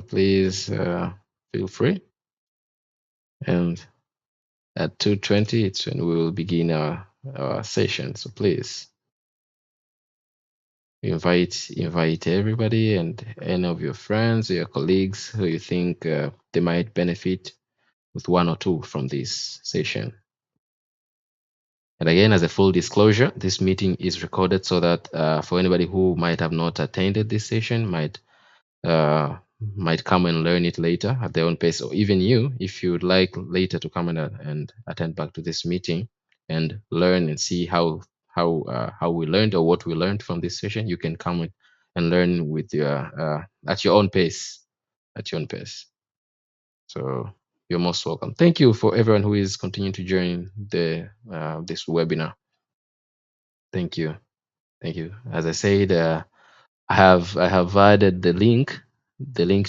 please feel free. And at 2:20, it's when we will begin our session. So please invite everybody and any of your friends or your colleagues who you think they might benefit with one or two from this session. And again, as a full disclosure, this meeting is recorded so that for anybody who might have not attended this session, uh, might come and learn it later at their own pace, or even you, if you would like later to come and attend back to this meeting and learn and see how we learned or what we learned from this session, you can come and learn with your at your own pace, at your own pace. So you're most welcome. Thank you for everyone who is continuing to join the this webinar. Thank you. Thank you. As I said, I have added the link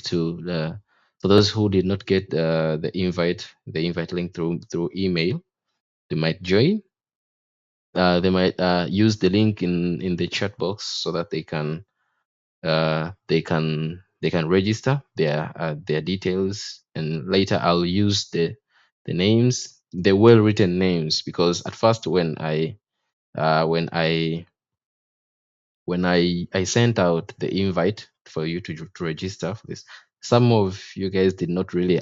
to the for those who did not get the invite link through email. They might join. They might use the link in the chat box so that they can register their details, and later I'll use the names, the well written names, because at first uh, when I I sent out the invite for you to register for this, some of you guys did not really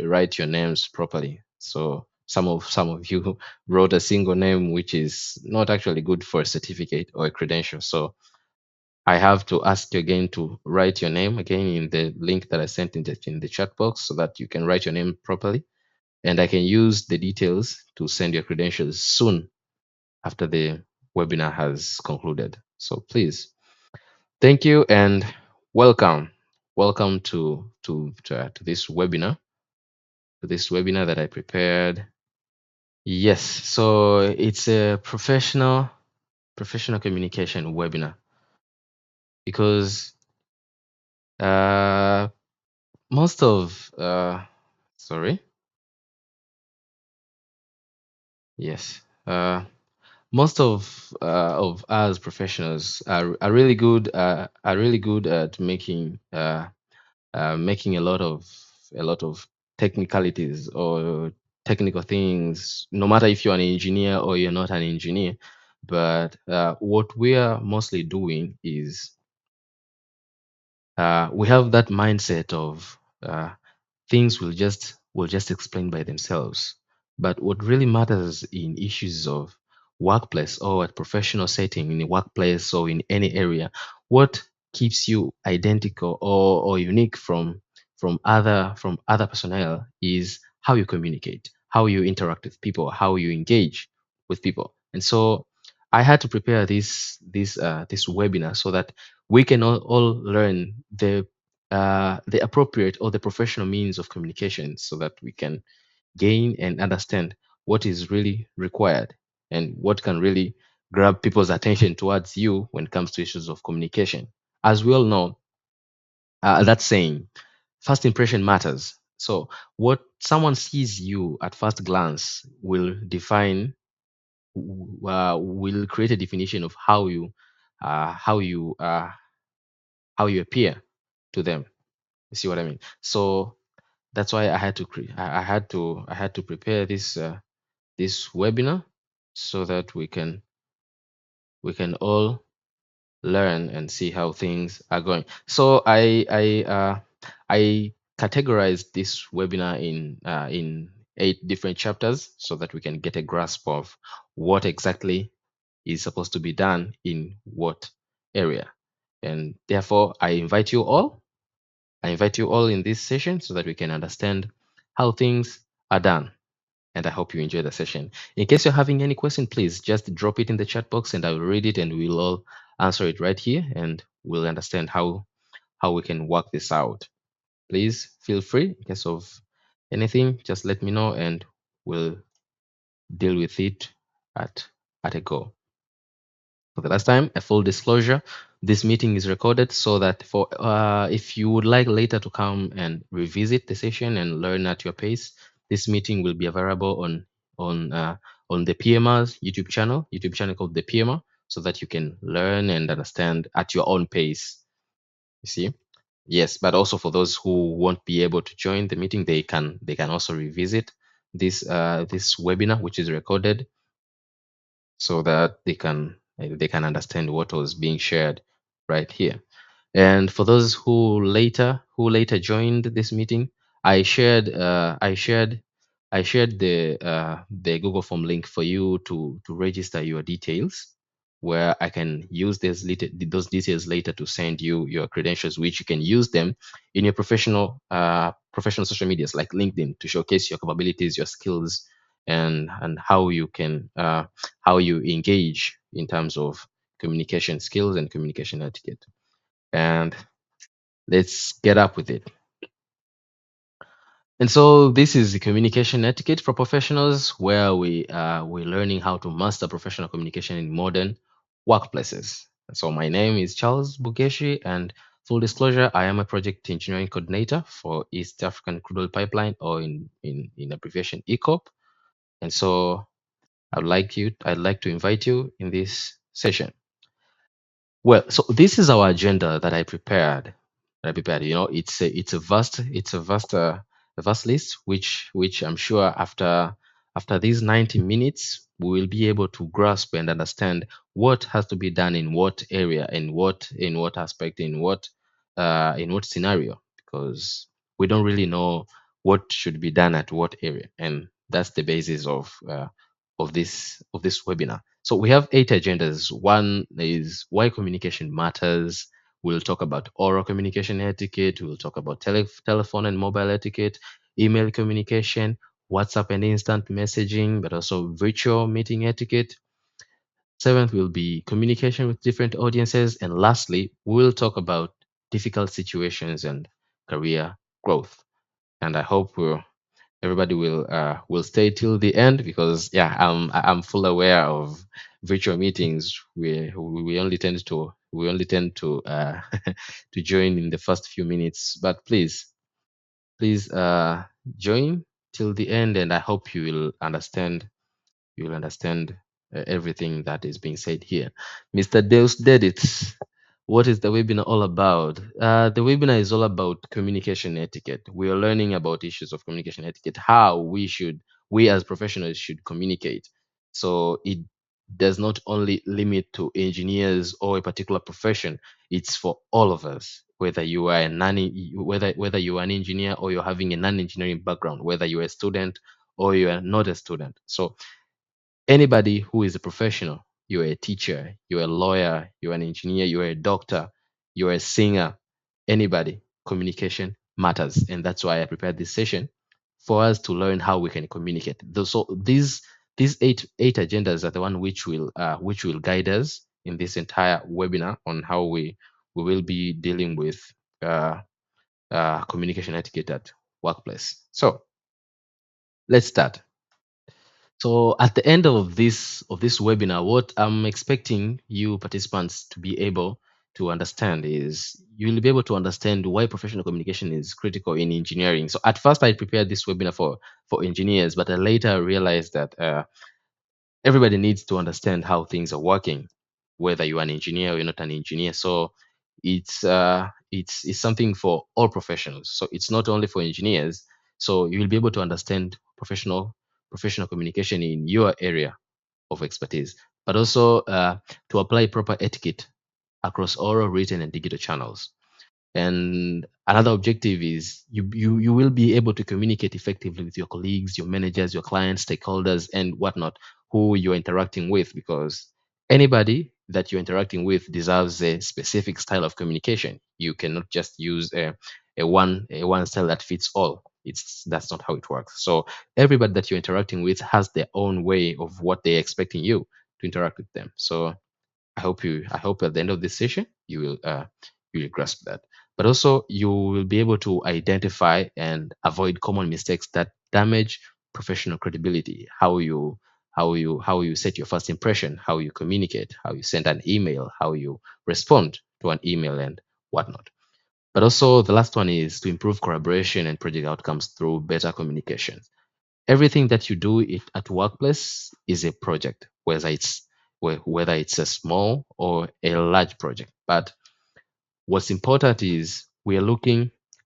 write your names properly. So some of you wrote a single name, which is not actually good for a certificate or a credential. So I have to ask you again to write your name again in the link that I sent in the chat box, so that you can write your name properly, and I can use the details to send your credentials soon after the webinar has concluded. So please, thank you and welcome. Welcome to this webinar that I prepared. Yes, so it's a professional communication webinar, because uh, most of sorry, yes, most of us professionals are really good at making a lot of technicalities or technical things, no matter if you're an engineer or you're not an engineer. But what we are mostly doing is we have that mindset of things will just explain by themselves. But what really matters in issues of workplace or at professional setting, in the workplace or in any area, what keeps you identical or unique from other personnel is how you communicate, how you interact with people, how you engage with people. And so I had to prepare this webinar so that we can all learn the appropriate or the professional means of communication, so that we can gain and understand what is really required and what can really grab people's attention towards you when it comes to issues of communication. As we all know, that saying, first impression matters. So what someone sees you at first glance will create a definition of uh, how you uh, how you appear to them. You see what I mean? So that's why I had to prepare this webinar, so that we can all learn and see how things are going. So I categorized this webinar in 8 different chapters, so that we can get a grasp of what exactly is supposed to be done in what area. And therefore, I invite you all in this session, so that we can understand how things are done. And I hope you enjoy the session. In case you're having any question, please just drop it in the chat box and I will read it, and we'll all answer it right here, and we'll understand how we can work this out. Please feel free. In case of anything, just let me know and we'll deal with it at a go. For the last time, a full disclosure, this meeting is recorded, so that for if you would like later to come and revisit the session and learn at your pace, this meeting will be available on uh, on the PMer's YouTube channel called the PMer, so that you can learn and understand at your own pace. You see? Yes, but also for those who won't be able to join the meeting, they can also revisit this webinar, which is recorded, so that they can understand what was being shared right here. And for those who later joined this meeting, I shared the Google Form link for you to register your details, where I can use those details later to send you your credentials, which you can use them in your professional social medias like LinkedIn to showcase your capabilities, your skills, and how you engage in terms of communication skills and communication etiquette. And let's get up with it. And so this is the communication etiquette for professionals, where we're learning how to master professional communication in modern workplaces. And so my name is Charles Bugeshi, and full disclosure, I am a project engineering coordinator for East African Crude Oil Pipeline, or in abbreviation ECOP. And so I'd like to invite you in this session. Well, so this is our agenda that I prepared. It's a vast list, which I'm sure after these 90 minutes we will be able to grasp and understand what has to be done in what area, in what aspect, in what scenario, because we don't really know what should be done at what area, and that's the basis of this webinar. So we have 8 agendas. One is why communication matters. We'll talk about oral communication etiquette. We'll talk about telephone and mobile etiquette, email communication, WhatsApp and instant messaging, but also virtual meeting etiquette. Seventh will be communication with different audiences. And lastly, we'll talk about difficult situations and career growth. And I hope everybody will stay till the end, because yeah, I'm full aware of virtual meetings. We only tend to to join in the first few minutes, but please join till the end, and I hope you will understand everything that is being said here. Mr. Deus Dedit, what is the webinar all about? The webinar is all about communication etiquette. We are learning about issues of communication etiquette, how we as professionals should communicate. So it does not only limit to engineers or a particular profession. It's for all of us, whether you are a non whether you are an engineer or you're having a non-engineering background, whether you're a student or you are not a student. So anybody who is a professional, you're a teacher, you're a lawyer, you're an engineer, you're a doctor, you're a singer, anybody, communication matters. And that's why I prepared this session, for us to learn how we can communicate. So these eight agendas are the one which will guide us in this entire webinar on how we will be dealing with uh, communication etiquette at workplace. So let's start. So at the end of this webinar, what I'm expecting you participants to be able to understand is, you will be able to understand why professional communication is critical in engineering. So at first I prepared this webinar for engineers, but I later realized that everybody needs to understand how things are working, whether you're an engineer or you're not an engineer. So it's something for all professionals. So it's not only for engineers. So you will be able to understand professional communication in your area of expertise, but also to apply proper etiquette across oral, written, and digital channels. And another objective is, you will be able to communicate effectively with your colleagues, your managers, your clients, stakeholders, and whatnot, who you're interacting with, because anybody that you're interacting with deserves a specific style of communication. You cannot just use a one style that fits all. That's not how it works. So everybody that you're interacting with has their own way of what they're expecting you to interact with them. So I hope at the end of this session you will grasp that. But also you will be able to identify and avoid common mistakes that damage professional credibility. How you set your first impression, how you communicate, how you send an email, how you respond to an email, and whatnot. But also the last one is to improve collaboration and project outcomes through better communication. Everything that you do at workplace is a project, whether it's a small or a large project. But what's important is we are looking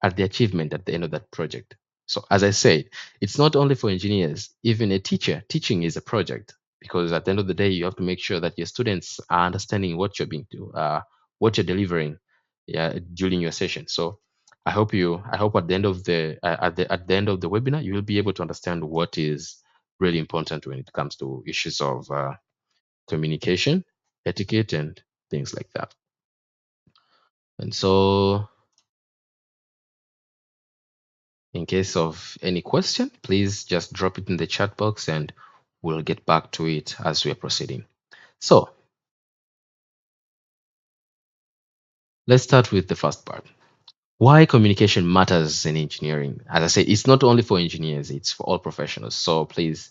at the achievement at the end of that project. So as I said, it's not only for engineers, even a teacher. Teaching is a project because at the end of the day, you have to make sure that your students are understanding what you're being to, what you're delivering, yeah, during your session. So I hope at the end of the end of the webinar, you will be able to understand what is really important when it comes to issues of communication, etiquette, and things like that. And so, in case of any question, please just drop it in the chat box and we'll get back to it as we're proceeding. So, let's start with the first part. Why communication matters in engineering. As I said, it's not only for engineers, it's for all professionals. So please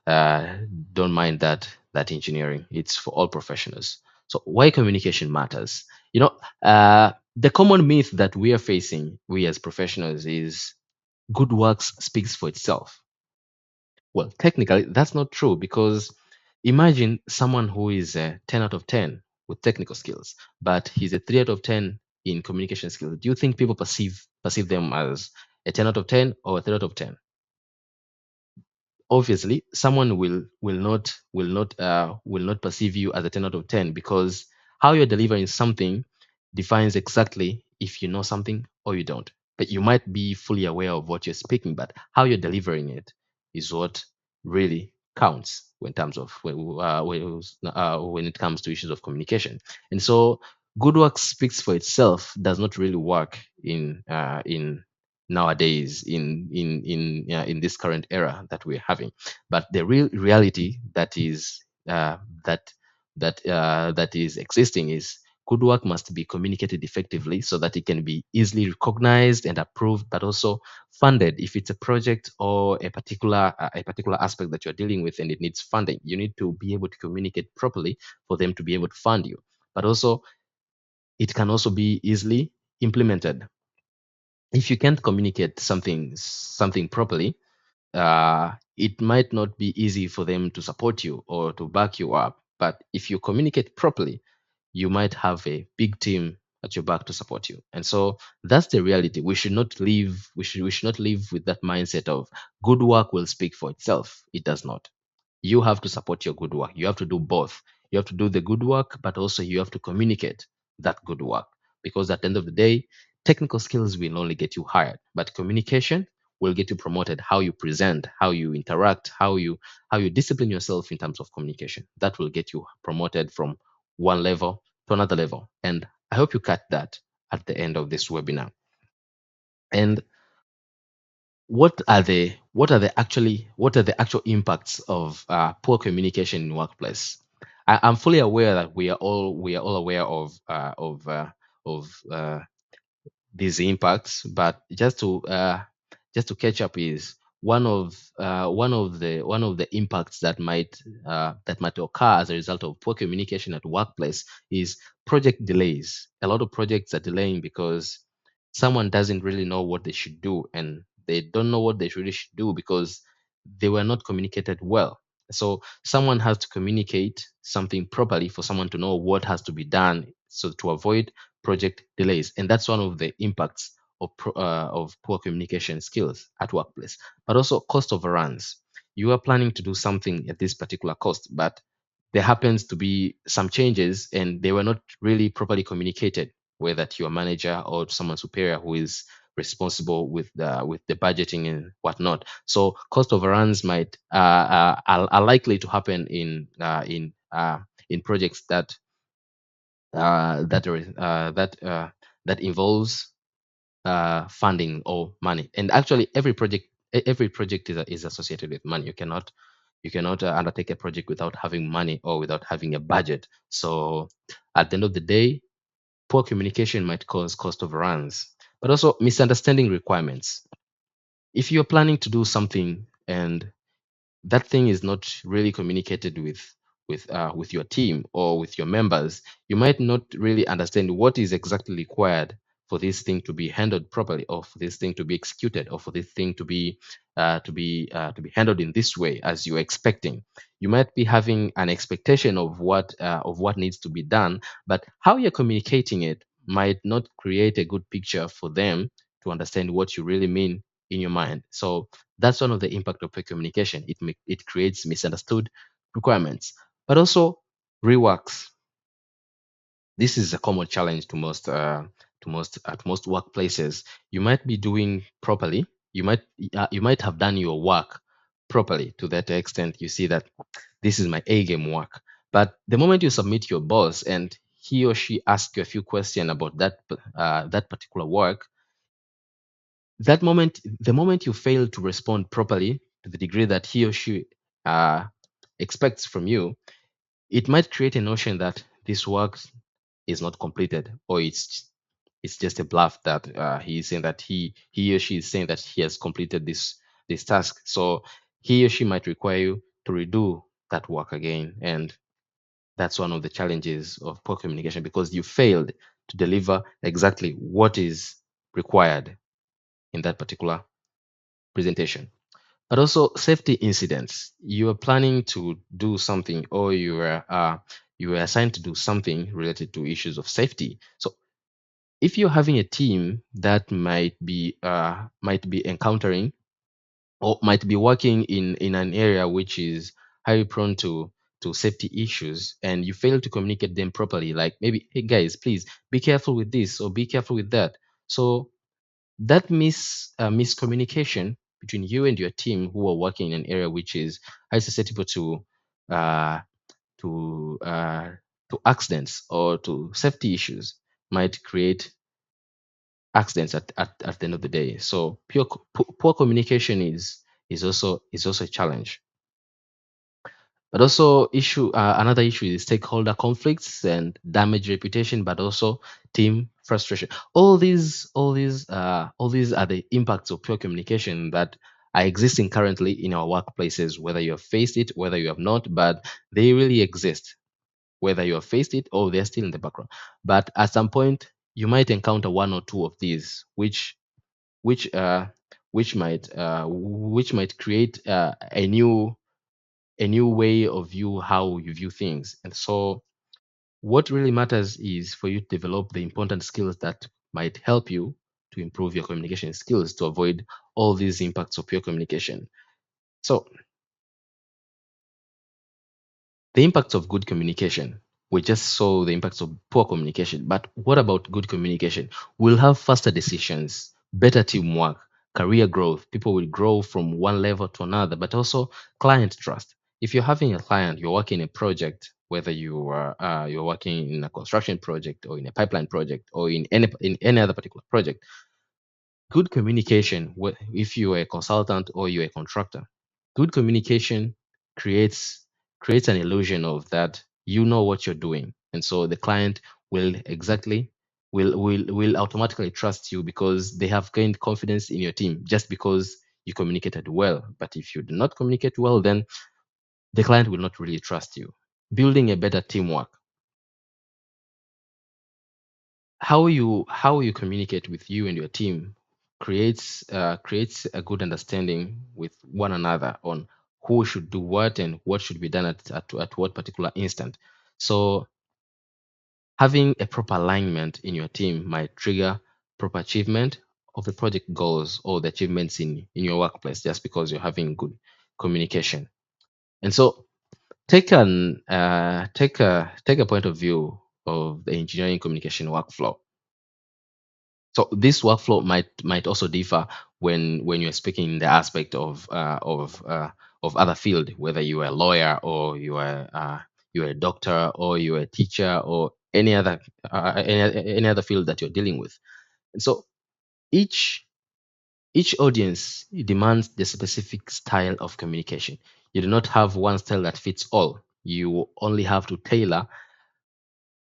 uh, don't mind that engineering. It's for all professionals. So why communication matters? You know, the common myth that we are facing, we as professionals, is good works speaks for itself. Well, technically, that's not true because imagine someone who is a 10 out of 10 with technical skills, but he's a 3 out of 10 in communication skills. Do you think people perceive them as a 10 out of 10 or a 3 out of 10? Obviously someone will not perceive you as a 10 out of 10 because how you're delivering something defines exactly if you know something or you don't. But you might be fully aware of what you're speaking, but how you're delivering it is what really counts when terms of when it comes to issues of communication. And so good work speaks for itself does not really work in nowadays in this current era that we're having. But the real reality that is that is existing is good work must be communicated effectively so that it can be easily recognized and approved, but also funded. If it's a project or a particular aspect that you're dealing with and it needs funding, you need to be able to communicate properly for them to be able to fund you. But also it can also be easily implemented. If you can't communicate something properly, it might not be easy for them to support you or to back you up. But if you communicate properly, you might have a big team at your back to support you. And so that's the reality. We should not live with that mindset of good work will speak for itself. It does not. You have to support your good work. You have to do both. You have to do the good work, but also you have to communicate that good work. Because at the end of the day, technical skills will only get you hired, but communication will get you promoted. How you present, how you interact, how you discipline yourself in terms of communication. That will get you promoted from one level to another level. And I hope you cut that at the end of this webinar. And what are the actual impacts of poor communication in workplace? I'm fully aware that we are all aware of these impacts, but just to catch up is one of the impacts that might occur as a result of poor communication at workplace is project delays. A lot of projects are delaying because someone doesn't really know what they should do, and they don't know what they really should do because they were not communicated well. So someone has to communicate something properly for someone to know what has to be done, so to avoid project delays. And that's one of the impacts of poor communication skills at workplace. But also cost overruns. You are planning to do something at this particular cost, but there happens to be some changes and they were not really properly communicated, whether to your manager or to someone superior who is responsible with the budgeting and whatnot. So cost overruns might are likely to happen in projects that are that involves funding or money. And actually, every project is associated with money. You cannot undertake a project without having money or without having a budget. So at the end of the day, poor communication might cause cost overruns, but also misunderstanding requirements. If you're planning to do something and that thing is not really communicated with your team or with your members, you might not really understand what is exactly required for this thing to be handled properly, or for this thing to be executed, or for this thing to be handled in this way as you're expecting. You might be having an expectation of what needs to be done, but how you're communicating it might not create a good picture for them to understand what you really mean in your mind. So that's one of the impact of poor communication. It creates misunderstood requirements, but also reworks. This is a common challenge to most workplaces. You might be doing properly. You might have done your work properly to that extent. You see that this is my A game work. But the moment you submit your boss and he or she asks you a few questions about that particular work, the moment you fail to respond properly to the degree that he or she uh, expects from you, it might create a notion that this work is not completed, or it's just a bluff that he is saying that he or she is saying that he has completed this task. So he or she might require you to redo that work again, and that's one of the challenges of poor communication, because you failed to deliver exactly what is required in that particular presentation. But also safety incidents. You are planning to do something, or you are assigned to do something related to issues of safety. So if you're having a team that might be encountering or might be working in an area which is highly prone to safety issues, and you fail to communicate them properly, like maybe, hey guys, please be careful with this or be careful with that. So that miscommunication between you and your team who are working in an area which is highly susceptible uh, to uh, to accidents or to safety issues might create accidents at the end of the day. So poor communication is also a challenge. But also another issue is stakeholder conflicts and damaged reputation, but also team frustration. All these are the impacts of poor communication that are existing currently in our workplaces, whether you have faced it, whether you have not, but they really exist, whether you have faced it or they're still in the background. But at some point, you might encounter one or two of these, which uh, which might create a new way of view how you view things. And so what really matters is for you to develop the important skills that might help you to improve your communication skills to avoid all these impacts of poor communication. So the impacts of good communication. We just saw the impacts of poor communication, but what about good communication? We'll have faster decisions, better teamwork, career growth. People will grow from one level to another, but also client trust. If you're having a client, you're working a project, whether you're working in a construction project or in a pipeline project or in any other particular project, good communication, if you're a consultant or you're a contractor, good communication creates creates an illusion of that you know what you're doing. And so the client will automatically trust you because they have gained confidence in your team just because you communicated well. But if you do not communicate well, then the client will not really trust you. Building a better teamwork. How you communicate with you and your team creates a good understanding with one another on who should do what and what should be done at what particular instant. So having a proper alignment in your team might trigger proper achievement of the project goals or the achievements in your workplace, just because you're having good communication. And so take a point of view of the engineering communication workflow. So this workflow might also differ when you're speaking in the aspect of other field, whether you are a lawyer or you are a doctor or you are a teacher or any other field that you're dealing with. And so each each audience demands the specific style of communication. You do not have one style that fits all. You only have to tailor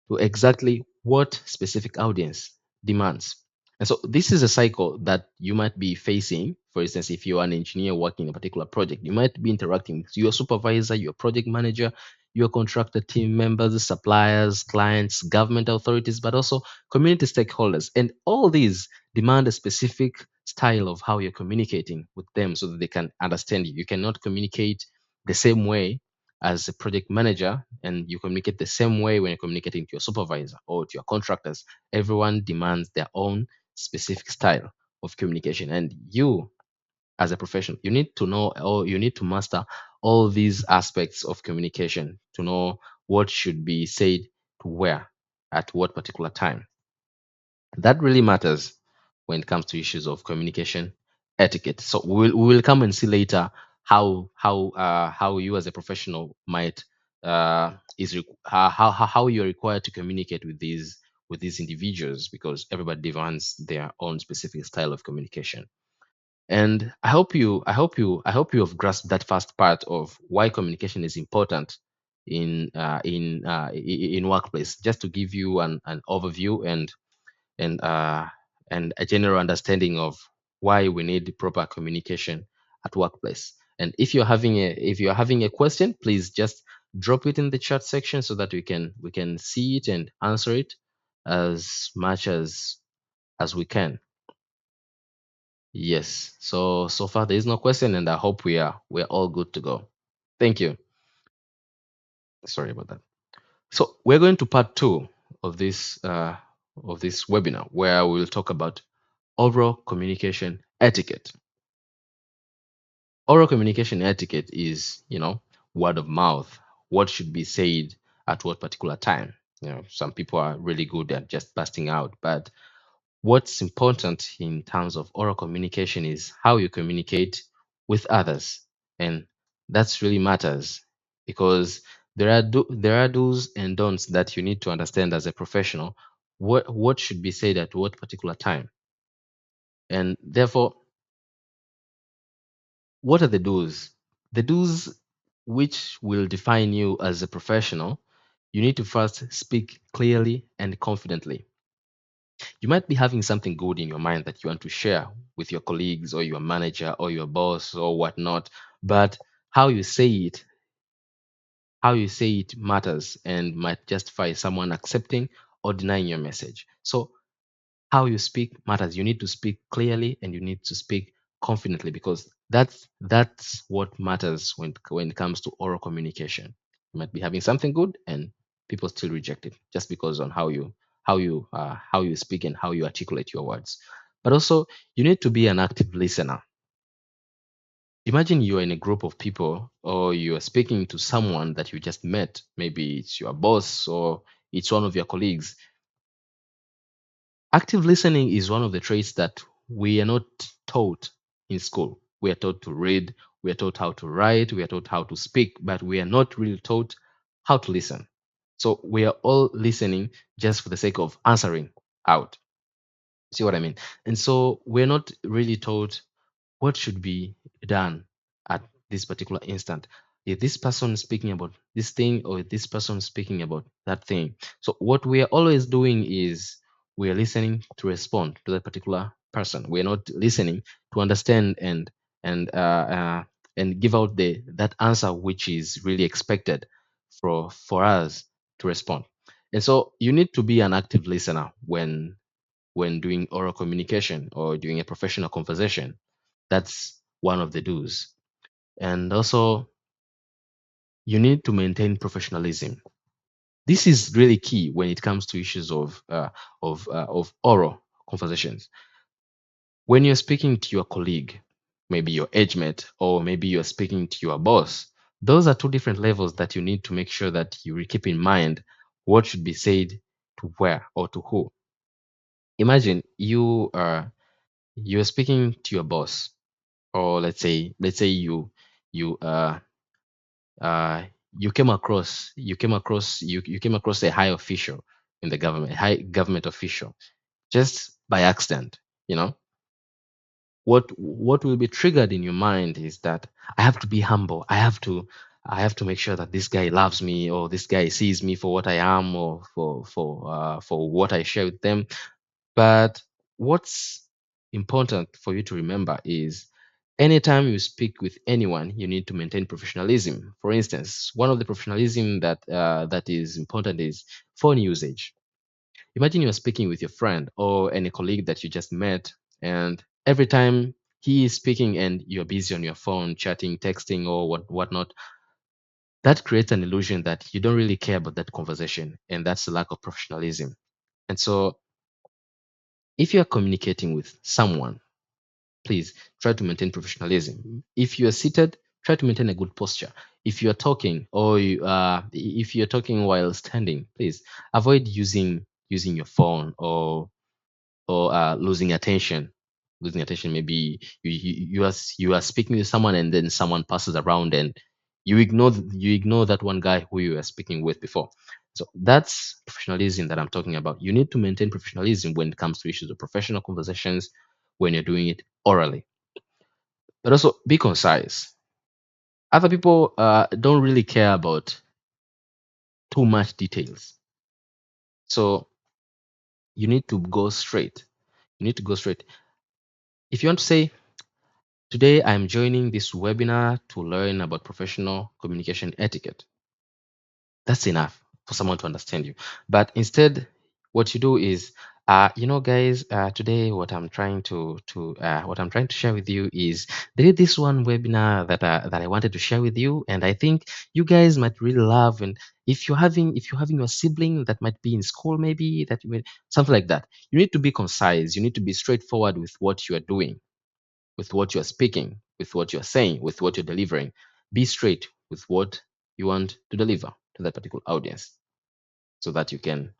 to exactly what specific audience demands. And so this is a cycle that you might be facing. For instance, if you're an engineer working in a particular project, you might be interacting with your supervisor, your project manager, your contractor team members, suppliers, clients, government authorities, but also community stakeholders. And all these demand a specific style of how you're communicating with them so that they can understand you. You cannot communicate the same way as a project manager, and you communicate the same way when you're communicating to your supervisor or to your contractors. Everyone demands their own specific style of communication, and you, as a professional, you need to know, or you need to master all these aspects of communication to know what should be said to where at what particular time. That really matters when it comes to issues of communication etiquette. So we will come and see later how you as a professional might how you're required to communicate with these individuals, because everybody demands their own specific style of communication. And I hope you have grasped that first part of why communication is important in workplace. Just to give you an overview and uh, and a general understanding of why we need proper communication at workplace. And if you're having a question, please just drop it in the chat section so that we can see it and answer it as much as we can. Yes. So far there is no question, and I hope we're all good to go. Thank you. Sorry about that. So we're going to part two of this webinar, where we'll talk about oral communication etiquette. Oral communication etiquette is, word of mouth, what should be said at what particular time. Some people are really good at just busting out, but what's important in terms of oral communication is how you communicate with others, and that's really matters, because there are do's and don'ts that you need to understand as a professional. What should be said at what particular time, and therefore, what are the do's? The do's, which will define you as a professional. You need to first speak clearly and confidently. You might be having something good in your mind that you want to share with your colleagues or your manager or your boss or whatnot, but how you say it, how you say it matters and might justify someone accepting or denying your message. So how you speak matters. You need to speak clearly and you need to speak confidently, because that's what matters when it comes to oral communication. You might be having something good and people still reject it just because on how you speak and how you articulate your words. But also, you need to be an active listener. Imagine you're in a group of people, or you're speaking to someone that you just met. Maybe it's your boss or it's one of your colleagues. Active listening is one of the traits that we are not taught in school. We are taught to read, we are taught how to write, we are taught how to speak, but we are not really taught how to listen. So we are all listening just for the sake of answering out. See what I mean? And so we're not really taught what should be done at this particular instant. Is this person speaking about this thing, or is this person speaking about that thing? So what we are always doing is we are listening to respond to that particular person. We're not listening to understand and and give out the that answer which is really expected for us to respond. And so you need to be an active listener when doing oral communication or doing a professional conversation. That's one of the do's. And also, you need to maintain professionalism. This is really key when it comes to issues of oral conversations. When you're speaking to your colleague, maybe your age mate, or maybe you're speaking to your boss, those are two different levels that you need to make sure that you keep in mind what should be said to where or to who. Imagine you're speaking to your boss, or let's say you uh you came across a high official in the government, high government official, just by accident. you know what will be triggered in your mind is that I have to be humble. I have to make sure that this guy loves me, or this guy sees me for what I am, or for what I share with them. But what's important for you to remember is anytime you speak with anyone, you need to maintain professionalism. For instance, one of the professionalism that is important is phone usage. Imagine you're speaking with your friend or any colleague that you just met, and every time he is speaking and you're busy on your phone, chatting, texting, or whatnot, That creates an illusion that you don't really care about that conversation, and that's the lack of professionalism. And so, if you are communicating with someone, please try to maintain professionalism. If you are seated, try to maintain a good posture. If you are talking, or if you are talking while standing, please avoid using your phone, or losing attention. Losing attention, maybe you are speaking to someone, and then someone passes around, and you ignore that one guy who you were speaking with before. So that's professionalism that I'm talking about. You need to maintain professionalism when it comes to issues of professional conversations, when you're doing it orally, but also be concise. Other people don't really care about too much details, so you need to go straight. You need to go straight. If you want to say, today, I'm joining this webinar to learn about professional communication etiquette. That's enough for someone to understand you. But instead, what you do is, guys, today what I'm trying to share with you is there is this one webinar that I wanted to share with you, and I think you guys might really love. And if you're having your sibling that might be in school, maybe something like that, you need to be concise. You need to be straightforward with what you are doing, with what you're speaking, with what you're saying, with what you're delivering. Be straight with what you want to deliver to that particular audience, so that you can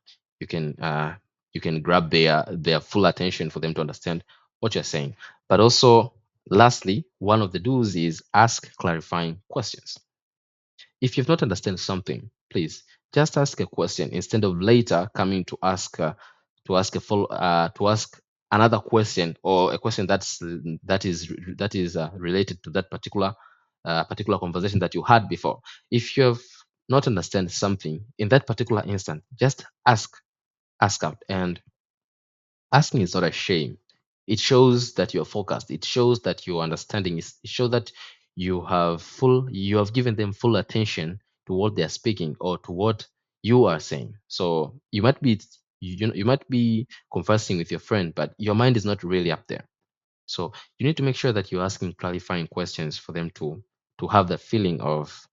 grab their full attention for them to understand what you're saying. But also, lastly, one of the do's is ask clarifying questions. If you've not understand something, please just ask a question instead of later coming to ask another question, or a question that is related to that particular conversation that you had before. If you have not understand something in that particular instant, just ask out. And asking is not a shame. It shows that you're focused. It shows that you're understanding. It shows that you have given them full attention to what they're speaking, or to what you are saying. So you might be conversing with your friend, but your mind is not really up there. So you need to make sure that you're asking clarifying questions for them to have the feeling of,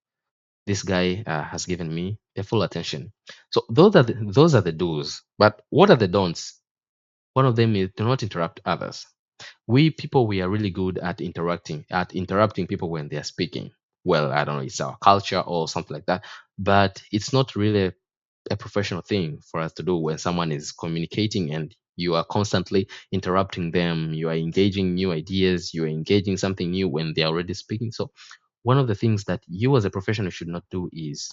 this guy has given me their full attention. So those are the do's. But what are the don'ts? One of them is, do not interrupt others. We people, we are really good at interrupting people when they are speaking. Well, I don't know, it's our culture or something like that, but it's not really a professional thing for us to do when someone is communicating and you are constantly interrupting them. You are engaging new ideas, you are engaging something new when they are already speaking. So one of the things that you as a professional should not do is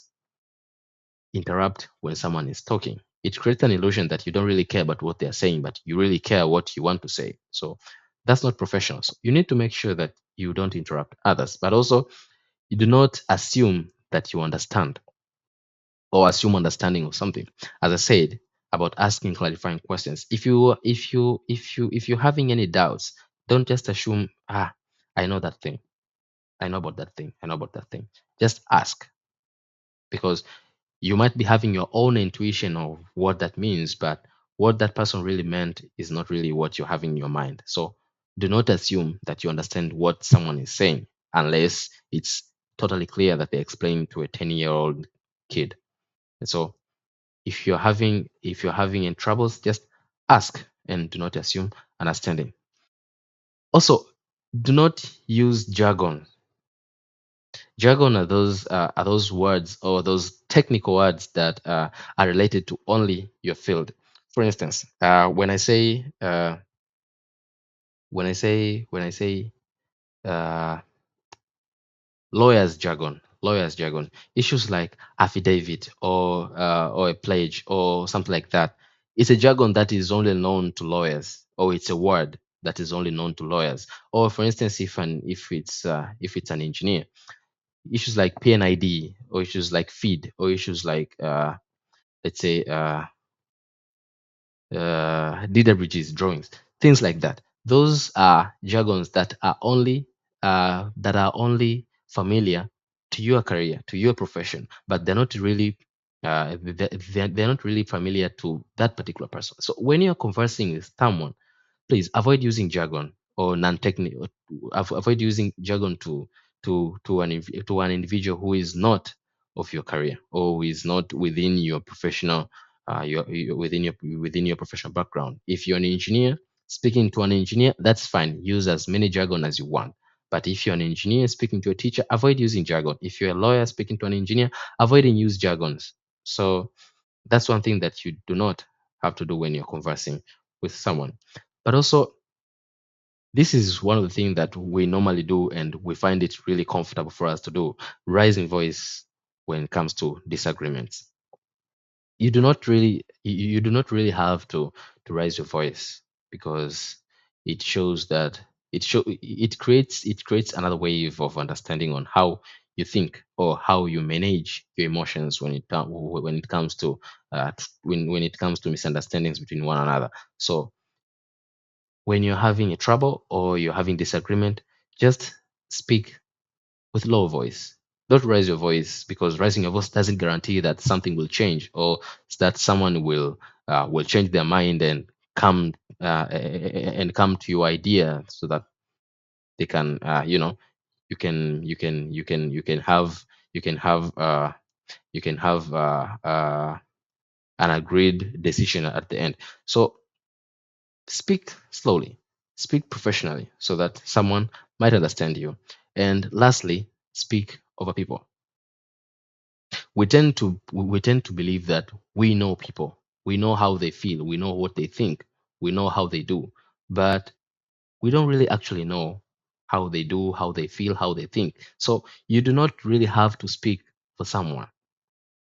interrupt when someone is talking. It creates an illusion that you don't really care about what they're saying, but you really care what you want to say. So that's not professional. So you need to make sure that you don't interrupt others, but also you do not assume that you understand, or assume understanding of something. As I said about asking clarifying questions, if you're having any doubts, don't just assume, I know that thing, I know about that thing, I know about that thing. Just ask, because you might be having your own intuition of what that means, but what that person really meant is not really what you're having in your mind. So do not assume that you understand what someone is saying unless it's totally clear that they're explaining to a 10-year-old kid. And so if you're having any troubles, just ask and do not assume understanding. Also, do not use jargon. Jargon are those words, or those technical words that are related to only your field. For instance, when I say uh, lawyers jargon, issues like affidavit, or a pledge, or something like that. It's a jargon that is only known to lawyers, or it's a word that is only known to lawyers. Or for instance, if it's an engineer, issues like PNID, or issues like feed, or issues like let's say data bridges, drawings, things like that. Those are jargons that are only familiar to your career, to your profession, but they're not really familiar to that particular person. So when you're conversing with someone, please avoid using jargon or non-technical. Avoid using jargon to an individual who is not of your career, or who is not within your professional within your professional background. If you're an engineer, speaking to an engineer, that's fine. Use as many jargon as you want. But if you're an engineer speaking to a teacher, avoid using jargon. If you're a lawyer speaking to an engineer, avoiding use jargons. So that's one thing that you do not have to do when you're conversing with someone. But also, this is one of the things that we normally do, and we find it really comfortable for us to do: rising voice when it comes to disagreements. You do not really have to raise your voice, because it shows that it creates another wave of understanding on how you think, or how you manage your emotions when it comes to when it comes to misunderstandings between one another. So when you're having a trouble or you're having disagreement, just speak with low voice. Don't raise your voice, because raising your voice doesn't guarantee that something will change, or that someone will change their mind and come come to your idea, so that they can you can have you can have an agreed decision at the end. So speak slowly, speak professionally, so that someone might understand you. And lastly, speak over people. We tend to believe that we know people, we know how they feel, we know what they think, we know how they do, but we don't really actually know how they do, how they feel, how they think. So you do not really have to speak for someone,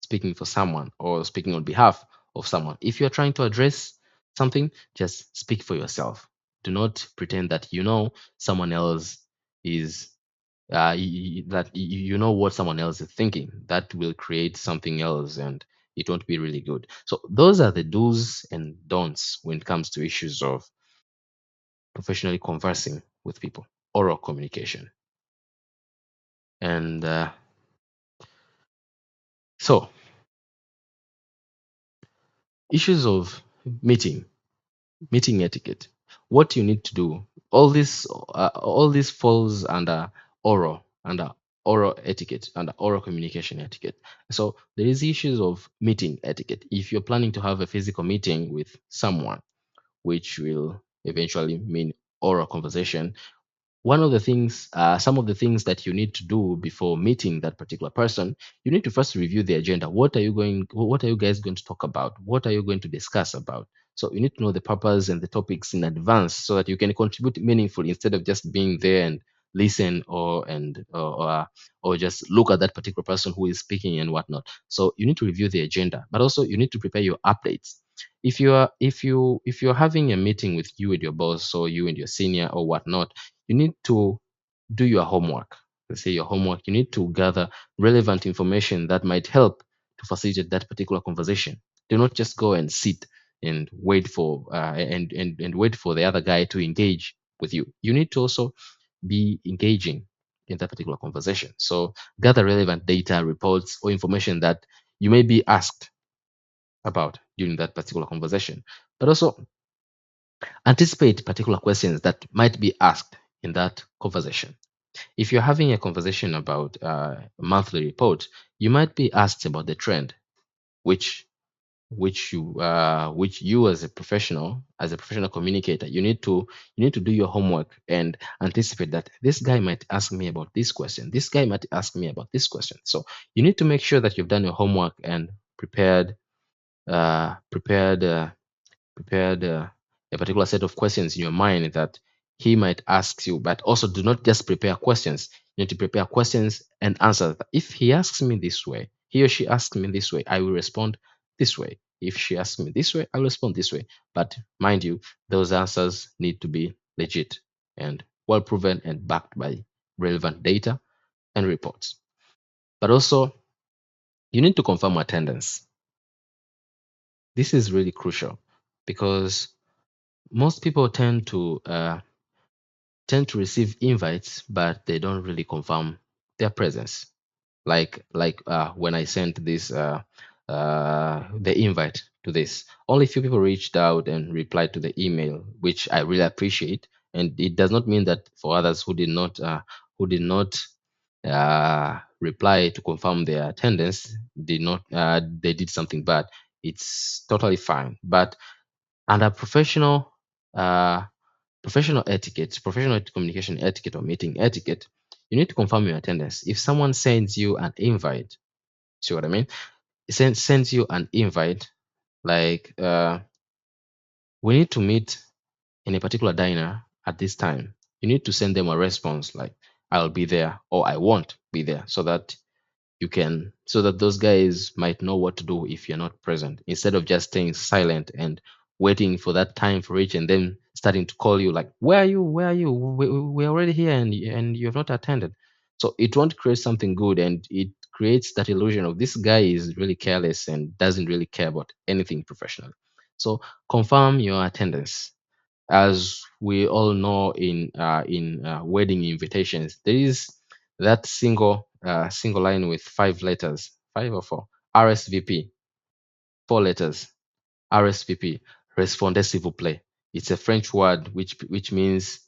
speaking for someone, or speaking on behalf of someone. If you're trying to address something, just speak for yourself. Do not pretend that you know someone else is you know what someone else is thinking. That will create something else, and it won't be really good. So those are the do's and don'ts when it comes to issues of professionally conversing with people, oral communication. And so issues of meeting meeting etiquette. What you need to do. All this falls oral under oral etiquette, under oral communication etiquette. So there is issues of meeting etiquette. If you're planning to have a physical meeting with someone, which will eventually mean oral conversation, some of the things that you need to do before meeting that particular person, you need to first review the agenda. What are you guys going to talk about? What are you going to discuss about? So you need to know the purpose and the topics in advance, so that you can contribute meaningfully, instead of just being there and listen, or just look at that particular person who is speaking and whatnot. So you need to review the agenda, but also you need to prepare your updates. If you're having a meeting with you and your boss, or you and your senior or whatnot, you need to do your homework. Let's say your homework, you need to gather relevant information that might help to facilitate that particular conversation. Do not just go and sit and wait for the other guy to engage with you. You need to also be engaging in that particular conversation. So gather relevant data, reports, or information that you may be asked about during that particular conversation. But also anticipate particular questions that might be asked in that conversation. If you're having a conversation about a monthly report, you might be asked about the trend, which which you as a professional communicator, you need to do your homework and anticipate that this guy might ask me about this question. This guy might ask me about this question. So you need to make sure that you've done your homework and uh, prepared uh, prepared a particular set of questions in your mind that he might ask you. But also, do not just prepare questions. You need to prepare questions and answers. If he asks me this way, he or she asks me this way, I will respond this way. If she asks me this way, I will respond this way. But mind you, those answers need to be legit and well proven and backed by relevant data and reports. But also, you need to confirm attendance. This is really crucial, because most people tend to receive invites, but they don't really confirm their presence. Like when I sent this the invite to this, only few people reached out and replied to the email, which I really appreciate. And it does not mean that for others who did not reply to confirm their attendance did not they did something bad, it's totally fine. But under uh, professional etiquette, professional communication etiquette or meeting etiquette, you need to confirm your attendance. If someone sends you an invite, see what I mean? Sends you an invite like we need to meet in a particular diner at this time. You need to send them a response like I'll be there or I won't be there, so that so that those guys might know what to do if you're not present, instead of just staying silent and waiting for that time for each and then starting to call you like, where are you, we're already here and you have not attended. So it won't create something good, and it creates that illusion of this guy is really careless and doesn't really care about anything professional. So confirm your attendance. As we all know, in wedding invitations, there is that single line with 5 letters, 5 or 4, RSVP, 4 letters, RSVP, Respondez s'il vous plaît. It's a French word which means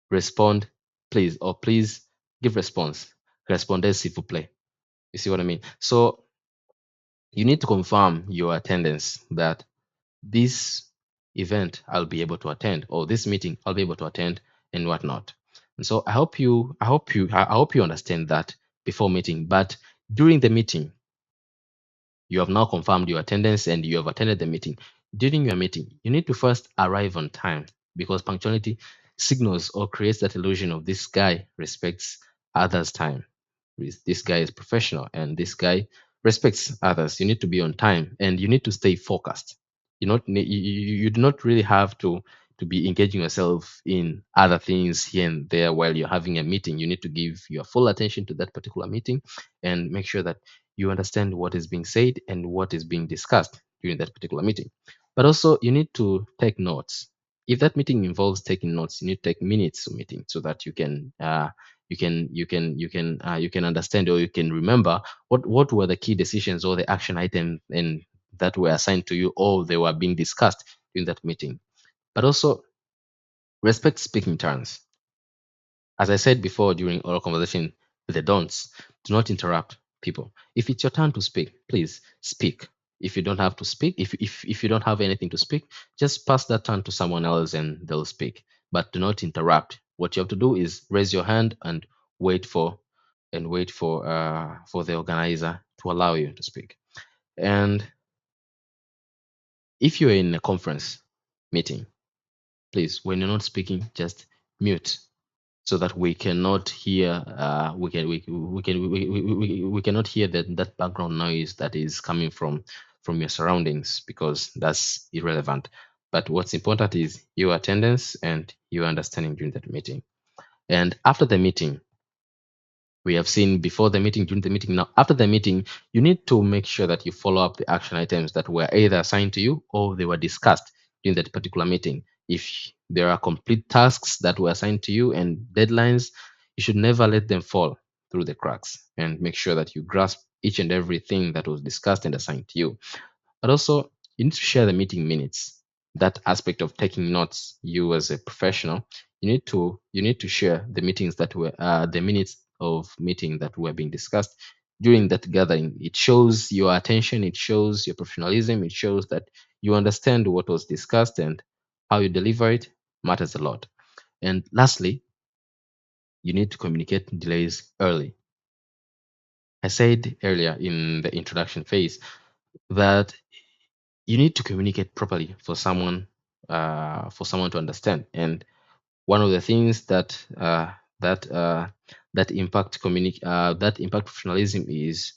respond, please, or please give response. Respondez s'il vous plaît. You see what I mean? So you need to confirm your attendance, that this event I'll be able to attend, or this meeting I'll be able to attend, and whatnot. And so I hope you understand that before meeting. But during the meeting, you have now confirmed your attendance and you have attended the meeting. During your meeting, you need to first arrive on time, because punctuality signals or creates that illusion of this guy respects others' time. This guy is professional and this guy respects others. You need to be on time and you need to stay focused. You do not really have to be engaging yourself in other things here and there while you're having a meeting. You need to give your full attention to that particular meeting and make sure that you understand what is being said and what is being discussed during that particular meeting. But also, you need to take notes. If that meeting involves taking notes, you need to take minutes of meeting, so that you can understand, or you can remember what were the key decisions or the action items and that were assigned to you, or they were being discussed during that meeting. But also, respect speaking turns. As I said before during oral conversation, the don'ts: do not interrupt people. If it's your turn to speak, please speak. If you don't have to speak, if you don't have anything to speak, just pass that turn to someone else and they'll speak. But do not interrupt. What you have to do is raise your hand and wait for for the organizer to allow you to speak. And if you're in a conference meeting, please, when you're not speaking, just mute, so that we cannot hear we cannot hear that background noise that is coming from your surroundings, because that's irrelevant. But what's important is your attendance and your understanding during that meeting. And after the meeting, we have seen before the meeting, during the meeting, now after the meeting, you need to make sure that you follow up the action items that were either assigned to you or they were discussed during that particular meeting. If there are complete tasks that were assigned to you and deadlines, you should never let them fall through the cracks, and make sure that you grasp each and everything that was discussed and assigned to you. But also, you need to share the meeting minutes. That aspect of taking notes, you as a professional, you need to share the meetings that were the minutes of meeting that were being discussed during that gathering. It shows your attention, it shows your professionalism, it shows that you understand what was discussed, and how you deliver it matters a lot. And lastly, you need to communicate delays early. I said earlier in the introduction phase that you need to communicate properly for someone to understand. And one of the things that that impact professionalism is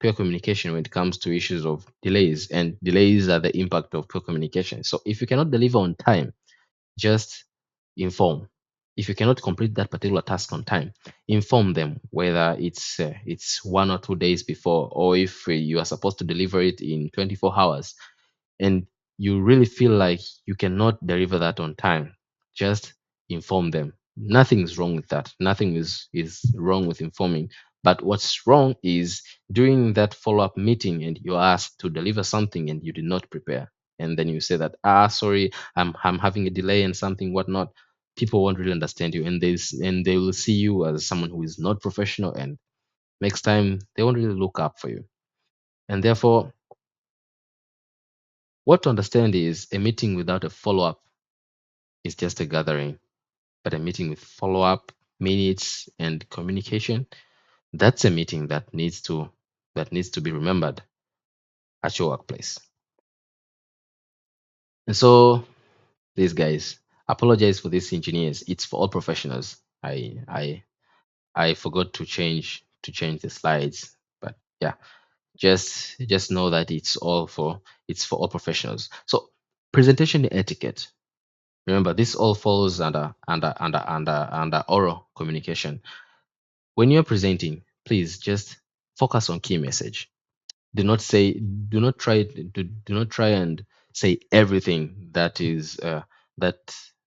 poor communication when it comes to issues of delays, and delays are the impact of poor communication. So if you cannot deliver on time, just inform. If you cannot complete that particular task on time, inform them, whether it's 1 or 2 days before, or if you are supposed to deliver it in 24 hours and you really feel like you cannot deliver that on time, just inform them. Nothing's wrong with that. Nothing is wrong with informing. But what's wrong is during that follow-up meeting and you're asked to deliver something and you did not prepare. And then you say that, sorry, I'm having a delay and something, whatnot. People won't really understand you, and they will see you as someone who is not professional, and next time they won't really look up for you. And therefore, what to understand is a meeting without a follow up is just a gathering, but a meeting with follow up, minutes, and communication, that's a meeting that needs to be remembered at your workplace. And so, these guys, apologize for these engineers. It's for all professionals. I forgot to change the slides, but yeah, just know that it's for all professionals. So presentation etiquette. Remember, this all falls under oral communication. When you're presenting, please just focus on key message. Do not try and say everything that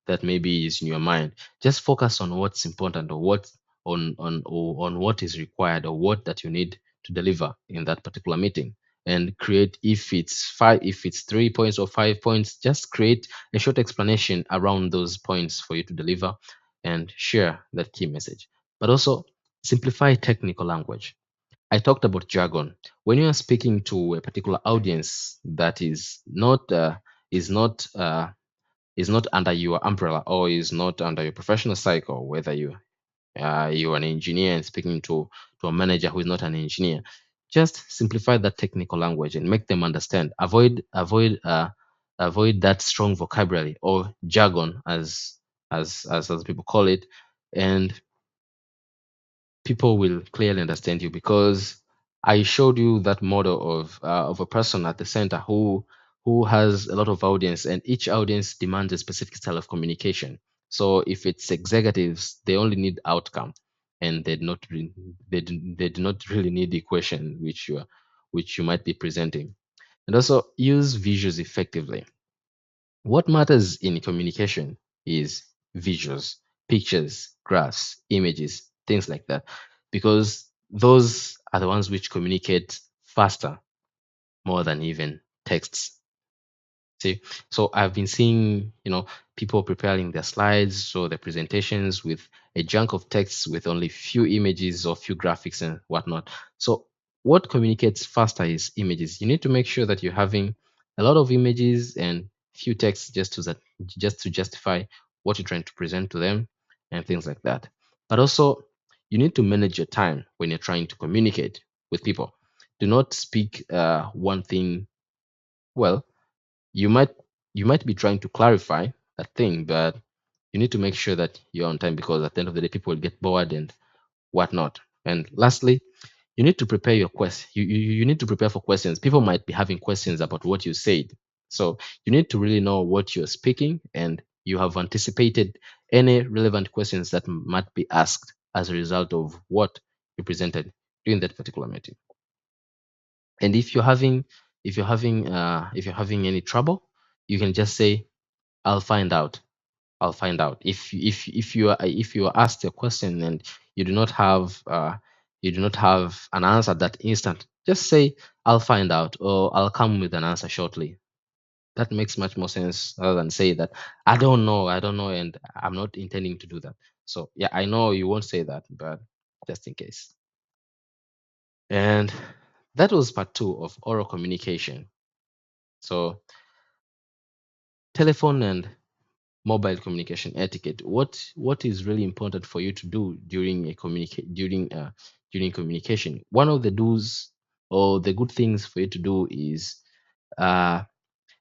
that maybe is in your mind. Just focus on what's important, or on what is required, or what that you need to deliver in that particular meeting. And create, if it's 3 points or 5 points, just create a short explanation around those points for you to deliver and share that key message. But also, simplify technical language. I talked about jargon. When you are speaking to a particular audience that is not uh, is not under your umbrella, or is not under your professional cycle, whether you're an engineer and speaking to a manager who is not an engineer, just simplify that technical language and make them understand. Avoid that strong vocabulary or jargon, as people call it, and people will clearly understand you, because I showed you that model of a person at the center who has a lot of audience, and each audience demands a specific style of communication. So if it's executives, they only need outcome, and they do not really need the equation which you might be presenting. And also, use visuals effectively. What matters in communication is visuals, pictures, graphs, images, things like that, because those are the ones which communicate faster, more than even texts. See, so I've been seeing, people preparing their slides or their presentations with a junk of text with only few images or few graphics and whatnot. So what communicates faster is images. You need to make sure that you're having a lot of images and few texts, just to justify what you're trying to present to them and things like that. But also, you need to manage your time when you're trying to communicate with people. Do not speak one thing. Well, you might you might be trying to clarify that thing, but you need to make sure that you're on time, because at the end of the day, people will get bored and whatnot. And lastly, you need to prepare your quest. You need to prepare for questions. People might be having questions about what you said, so you need to really know what you're speaking, and you have anticipated any relevant questions that might be asked as a result of what you presented during that particular meeting. And if you're having any trouble, you can just say, I'll find out. I'll find out. If you are asked a question and you do not have an answer that instant, just say, I'll find out, or I'll come with an answer shortly. That makes much more sense rather than say that I don't know, and I'm not intending to do that. So yeah, I know you won't say that, but just in case. And that was part two of oral communication. So telephone and mobile communication etiquette. What is really important for you to do during communication? One of the do's, or the good things for you to do, is, uh,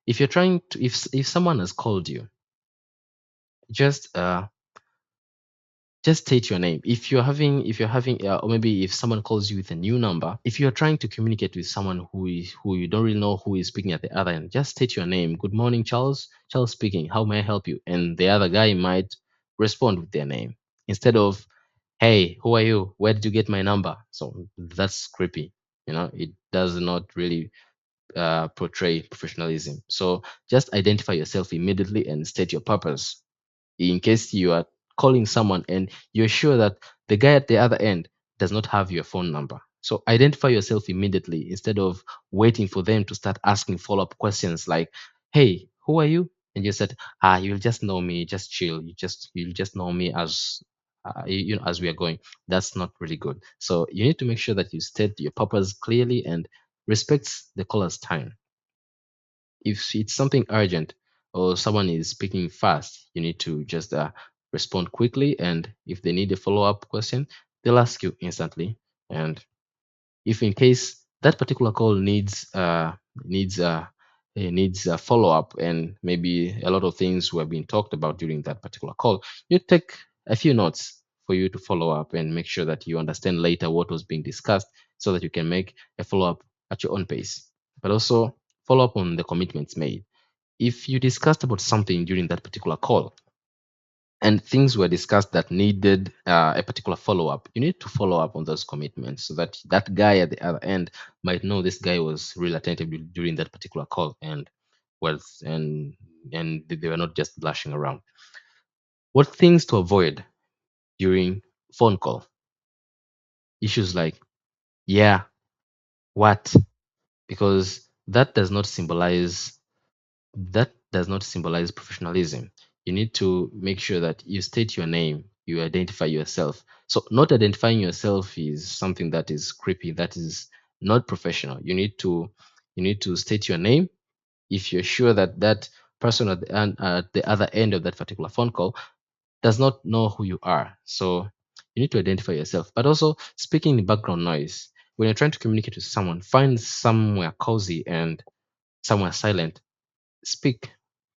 if you're trying to if someone has called you, just just state your name. If you're having or maybe if someone calls you with a new number, if you're trying to communicate with someone who you don't really know who is speaking at the other end, just state your name. Good morning, Charles speaking, how may I help you? And the other guy might respond with their name, instead of, hey, who are you, where did you get my number? So that's creepy. It does not really portray professionalism. So just identify yourself immediately and state your purpose, in case you are calling someone and you're sure that the guy at the other end does not have your phone number. So identify yourself immediately, instead of waiting for them to start asking follow-up questions like, hey, who are you? And you said, you'll just know me, just chill. You'll just know me as as we are going. That's not really good. So you need to make sure that you state your purpose clearly and respects the caller's time. If it's something urgent or someone is speaking fast, you need to just respond quickly. And if they need a follow-up question, they'll ask you instantly. And if in case that particular call needs needs a follow up, and maybe a lot of things were being talked about during that particular call, you take a few notes for you to follow up and make sure that you understand later what was being discussed, so that you can make a follow up at your own pace. But also follow up on the commitments made. If you discussed about something during that particular call and things were discussed that needed a particular follow up, you need to follow up on those commitments, so that that guy at the other end might know this guy was real attentive during that particular call, and was and they were not just blushing around. What things to avoid during phone call? Issues like yeah, what, because that does not symbolize professionalism. You need to make sure that you state your name, you identify yourself. So, not identifying yourself is something that is creepy, that is not professional. You need to state your name. If you're sure that that person at the other end of that particular phone call does not know who you are, so you need to identify yourself. But also, speaking in background noise. When you're trying to communicate with someone, find somewhere cozy and somewhere silent. Speak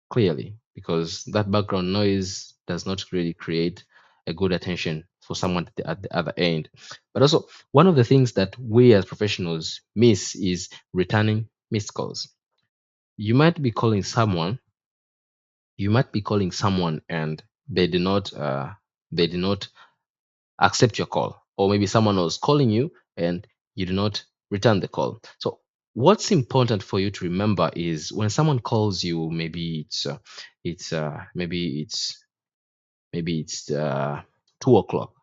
clearly, because that background noise does not really create a good attention for someone at the other end. But also, one of the things that we as professionals miss is returning missed calls. You might be calling someone, and they did not accept your call, or maybe someone was calling you and you do not return the call. So what's important for you to remember is when someone calls you, maybe it's 2 o'clock,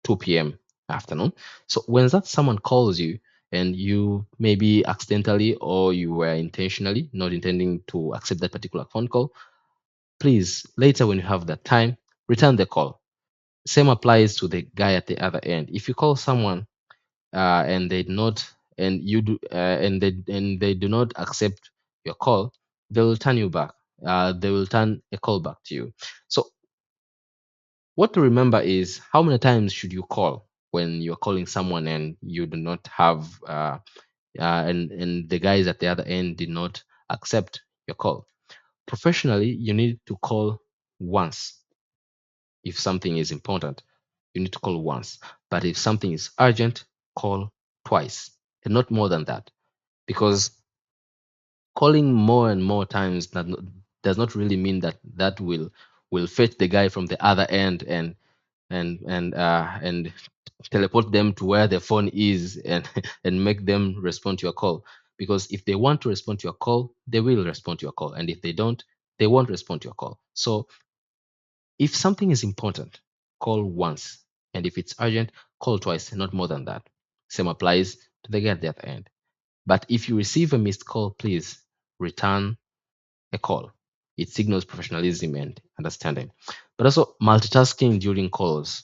2 p.m. afternoon. So when that someone calls you and you maybe accidentally or you were intentionally not intending to accept that particular phone call, please later when you have that time, return the call. Same applies to the guy at the other end. If you call someone and they not and you do and they do not accept your call, they will turn you back. They will turn a call back to you. So what to remember is how many times should you call when you're calling someone and you do not have and the guys at the other end did not accept your call. Professionally, you need to call once. If something is important, you need to call once. But if something is urgent, call twice, and not more than that. Because calling more and more times does not really mean that that will fetch the guy from the other end and teleport them to where the phone is and and make them respond to your call. Because if they want to respond to your call, they will respond to your call, and if they don't, they won't respond to your call. So if something is important, call once. And if it's urgent, call twice, not more than that. Same applies to the guy at the other end. But if you receive a missed call, please return a call. It signals professionalism and understanding. But also, multitasking during calls.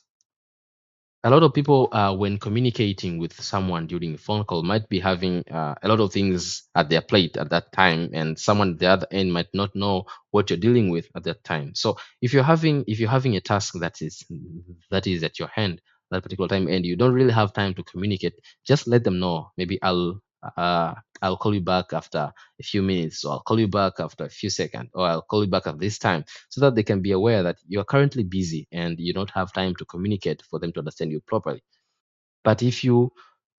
A lot of people, when communicating with someone during a phone call, might be having a lot of things at their plate at that time, and someone at the other end might not know what you're dealing with at that time. So if you're having a task that is at your hand that particular time, and you don't really have time to communicate, just let them know. Maybe I'll call you back after a few minutes, or I'll call you back after a few seconds, or I'll call you back at this time, so that they can be aware that you're currently busy and you don't have time to communicate for them to understand you properly. But if you're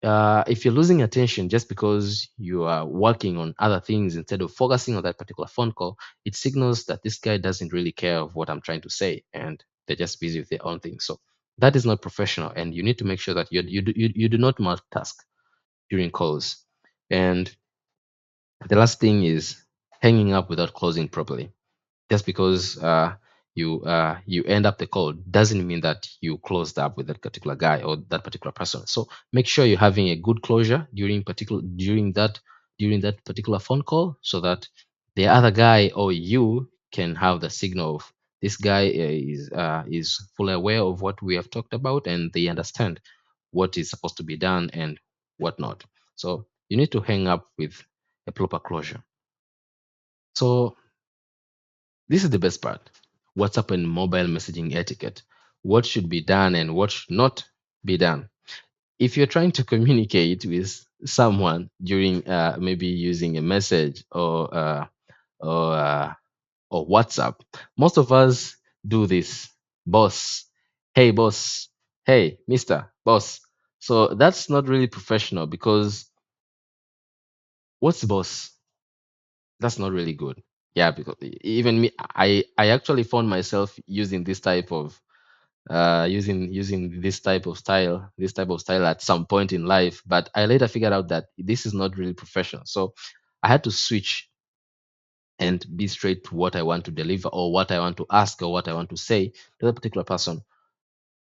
losing attention just because you are working on other things instead of focusing on that particular phone call, it signals that this guy doesn't really care of what I'm trying to say, and they're just busy with their own thing. So that is not professional, and you need to make sure that you do not multitask during calls. And the last thing is hanging up without closing properly. Just because you end up the call doesn't mean that you closed up with that particular guy or that particular person. So make sure you're having a good closure during that particular phone call, so that the other guy or you can have the signal of This guy is fully aware of what we have talked about, and they understand what is supposed to be done and what not. So you need to hang up with a proper closure. So this is the best part. WhatsApp and mobile messaging etiquette. What should be done and what should not be done. If you're trying to communicate with someone during maybe using a message or or WhatsApp, most of us do this. Boss, hey boss, hey Mister Boss. So that's not really professional because what's boss? That's not really good. Yeah, because even me, I actually found myself using this type of using this type of style at some point in life, but I later figured out that this is not really professional. So I had to switch and be straight to what I want to deliver or what I want to ask or what I want to say to that particular person.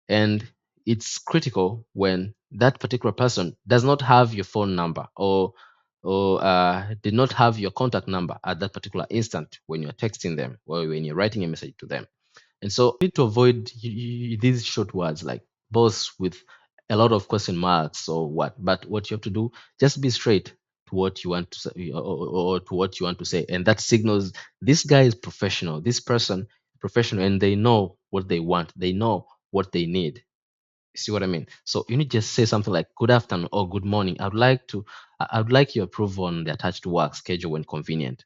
And it's critical when that particular person does not have your phone number or did not have your contact number at that particular instant when you're texting them or when you're writing a message to them. And so you need to avoid these short words like boss with a lot of question marks or what. But what you have to do, just be straight to what you want to say or to what you want to say. And that signals this guy is professional. This person is professional and they know what they want. They know what they need. See what I mean? So you need to just say something like good afternoon or good morning. I would like your approval on the attached work schedule when convenient.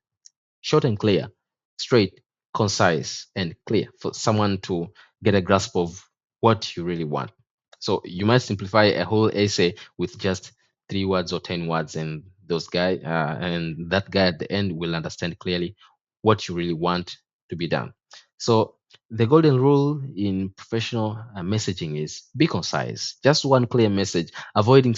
Short and clear, straight, concise, and clear for someone to get a grasp of what you really want. So you might simplify a whole essay with just 3 words or 10 words, and that guy at the end will understand clearly what you really want to be done. So the golden rule in professional messaging is be concise. Just one clear message. Avoid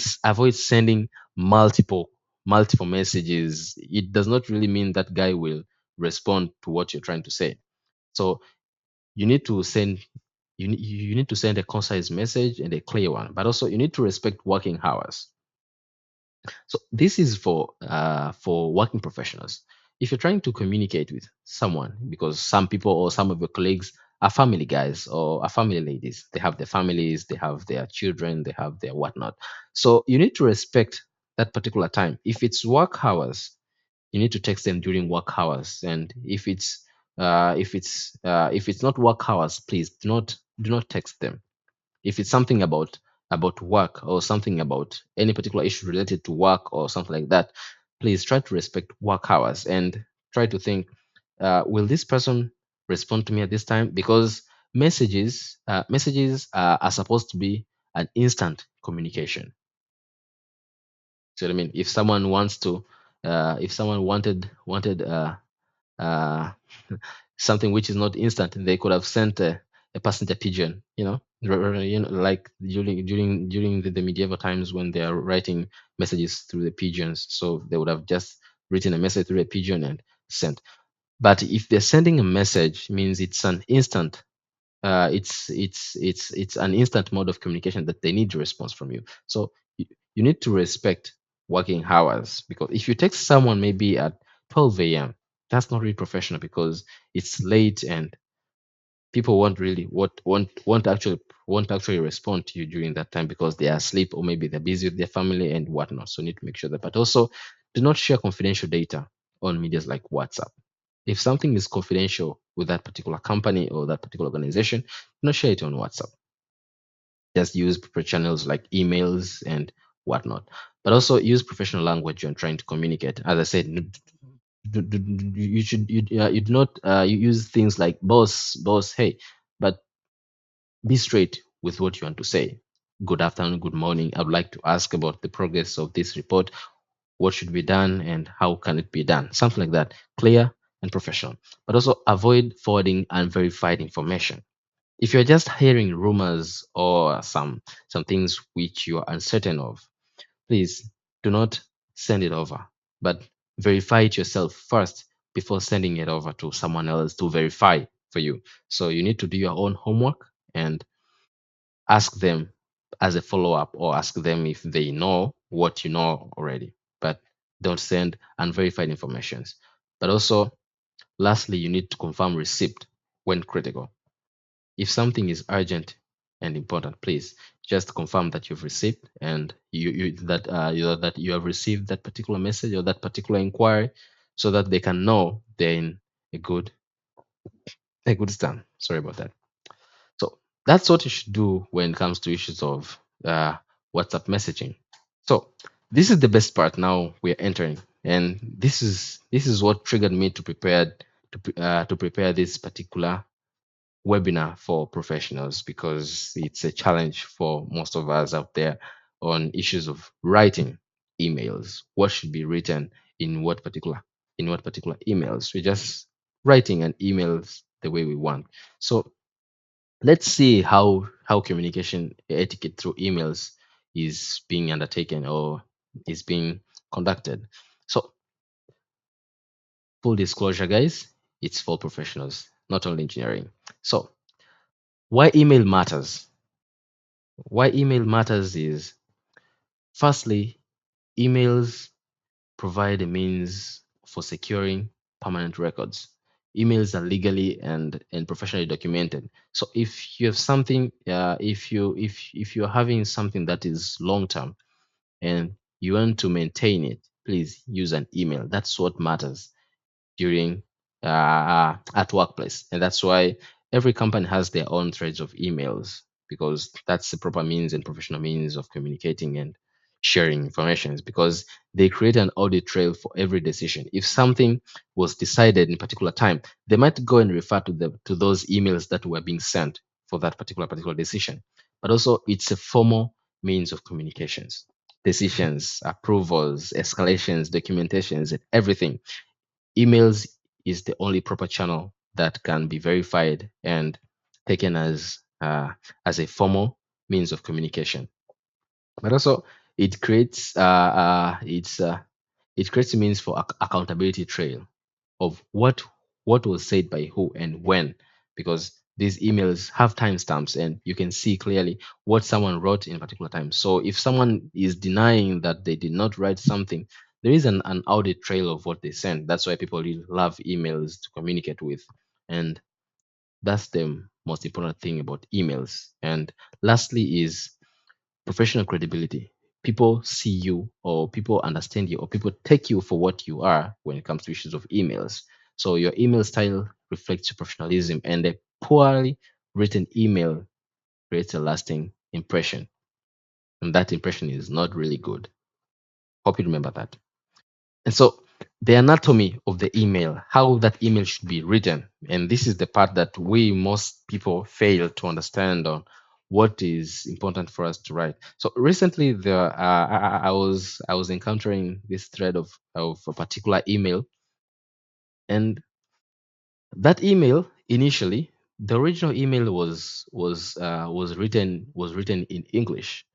sending multiple messages. It does not really mean that guy will respond to what you're trying to say. So you need to send you need to send a concise message and a clear one, but also you need to respect working hours. So this is for working professionals. If you're trying to communicate with someone, because some people or some of your colleagues are family guys or are family ladies, they have their families, they have their children, they have their whatnot. So you need to respect that particular time. If it's work hours, you need to text them during work hours. And if it's not work hours, please do not text them. If it's something about work or something about any particular issue related to work or something like that, please try to respect work hours and try to think, will this person respond to me at this time? Because messages are supposed to be an instant communication. So I mean, if someone wants to, if someone wanted uh, something which is not instant, they could have sent a passenger pigeon, like during the medieval times when they are writing messages through the pigeons. So they would have just written a message through a pigeon and sent. But if they're sending a message, means it's an instant. It's an instant mode of communication that they need a response from you. So you need to respect working hours, because if you text someone maybe at 12 a.m., that's not really professional because it's late and people won't actually respond to you during that time because they are asleep or maybe they're busy with their family and whatnot. So you need to make sure that. But also, do not share confidential data on medias like WhatsApp. If something is confidential with that particular company or that particular organization, do not share it on WhatsApp. Just use proper channels like emails and whatnot. But also use professional language when trying to communicate. As I said, you should you do not you use things like boss, hey, but be straight with what you want to say. Good afternoon, good morning. I would like to ask about the progress of this report. What should be done and how can it be done? Something like that. Clear and professional. But also avoid forwarding unverified information. If you're just hearing rumors or some things which you are uncertain of, please do not send it over, but verify it yourself first before sending it over to someone else to verify for you. So you need to do your own homework and ask them as a follow up, or ask them if they know what you know already, but don't send unverified informations. But also, lastly, you need to confirm receipt when critical. If something is urgent and important, please just confirm that you've received and that you have received that particular message or that particular inquiry, so that they can know they're in a good stand. Sorry about that. So that's what you should do when it comes to issues of WhatsApp messaging. So this is the best part. Now we're entering, and this is what triggered me to prepare this particular webinar for professionals, because it's a challenge for most of us out there on issues of writing emails. What should be written in what particular emails? We're just writing an emails the way we want. So let's see how communication etiquette through emails is being undertaken or is being conducted. So full disclosure, guys, it's for professionals, not only engineering. So why email matters? Why email matters is, firstly, emails provide a means for securing permanent records. Emails are legally and professionally documented. So if you have something, if you're having something that is long term and you want to maintain it, please use an email. That's what matters during at workplace, and that's why every company has their own threads of emails, because that's the proper means and professional means of communicating and sharing information, because they create an audit trail for every decision. If something was decided in a particular time, they might go and refer to those emails that were being sent for that particular decision. But also it's a formal means of communications, decisions, approvals, escalations, documentations, and everything. Emails is the only proper channel that can be verified and taken as a formal means of communication. But also it creates it creates a means for accountability trail of what was said by who and when, because these emails have timestamps and you can see clearly what someone wrote in a particular time. So if someone is denying that they did not write something, there is an audit trail of what they sent. That's why people really love emails to communicate with, and that's the most important thing about emails. And lastly is professional credibility. People see you, or people understand you, or people take you for what you are when it comes to issues of emails. So your email style reflects your professionalism, and a poorly written email creates a lasting impression. And that impression is not really good. Hope you remember that. And so the anatomy of the email, how that email should be written, and this is the part that we most people fail to understand on what is important for us to write. So recently, I was encountering this thread of a particular email, and that email initially, the original email was written in English.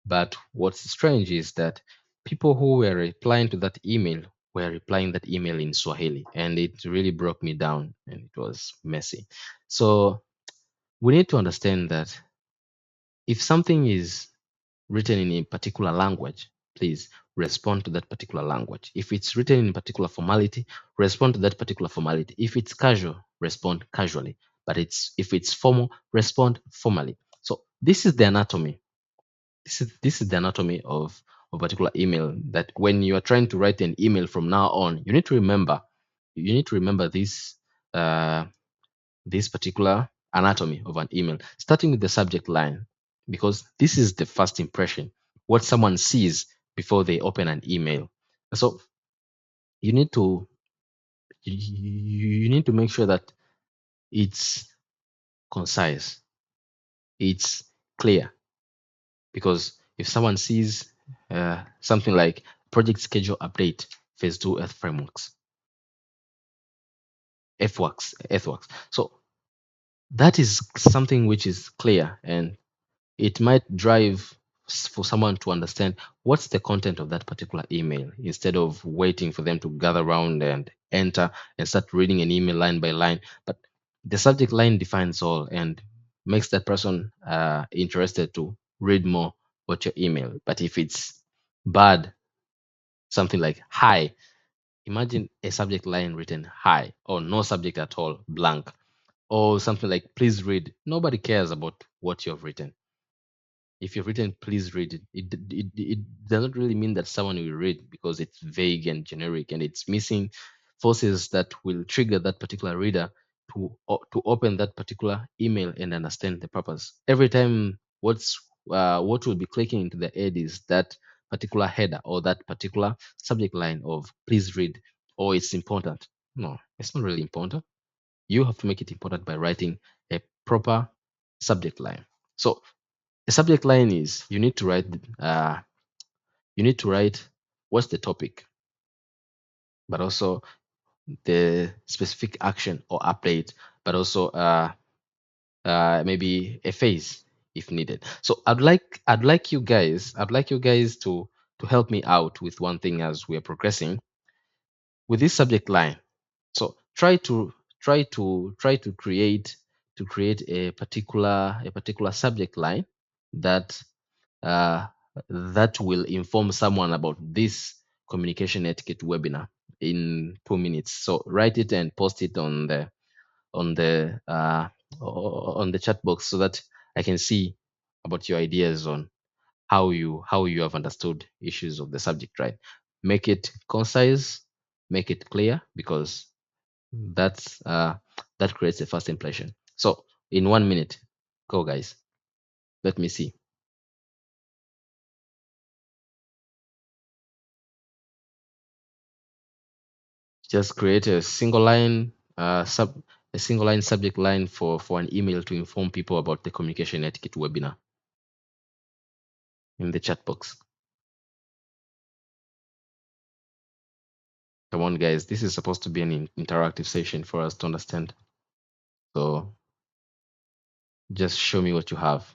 But what's strange is that people who were replying to that email were replying that email in Swahili, and it really broke me down and it was messy. So we need to understand that if something is written in a particular language, please respond to that particular language. If it's written in a particular formality, respond to that particular formality. If it's casual, respond casually. But if it's formal, respond formally. So this is the anatomy. This is the anatomy of a particular email, that when you are trying to write an email from now on, you need to remember uh, this particular anatomy of an email, starting with the subject line, because this is the first impression, what someone sees before they open an email. So you need to you need to make sure that it's concise, it's clear, because if someone sees something like project schedule update, phase 2 earth frameworks, earthworks, so that is something which is clear, and it might drive for someone to understand what's the content of that particular email, instead of waiting for them to gather around and enter and start reading an email line by line. But the subject line defines all and makes that person interested to read more about your email. But if it's bad, something like hi, imagine a subject line written hi or no subject at all, blank. or something like please read. Nobody cares about what you have written. If you've written please read it, it doesn't really mean that someone will read, because it's vague and generic, and it's missing forces that will trigger that particular reader to open that particular email and understand the purpose. Every time what will be clicking into the head is that particular header or that particular subject line of please read, or it's important. No, it's not really important. You have to make it important by writing a proper subject line. So a subject line is you need to write what's the topic, but also the specific action or update, but also maybe a phase if needed. So I'd like you guys to help me out with one thing as we are progressing with this subject line. So try to create a particular subject line that uh, that will inform someone about this communication etiquette webinar in 2 minutes. So write it and post it on the uh, on the chat box so that I can see about your ideas on how you have understood issues of the subject. Right? Make it concise, make it clear, because that's that creates a first impression. So in 1 minute, go guys. Let me see. Just create a single line subject line for an email to inform people about the communication etiquette webinar in the chat box. Come on, guys. This is supposed to be an interactive session for us to understand. So just show me what you have.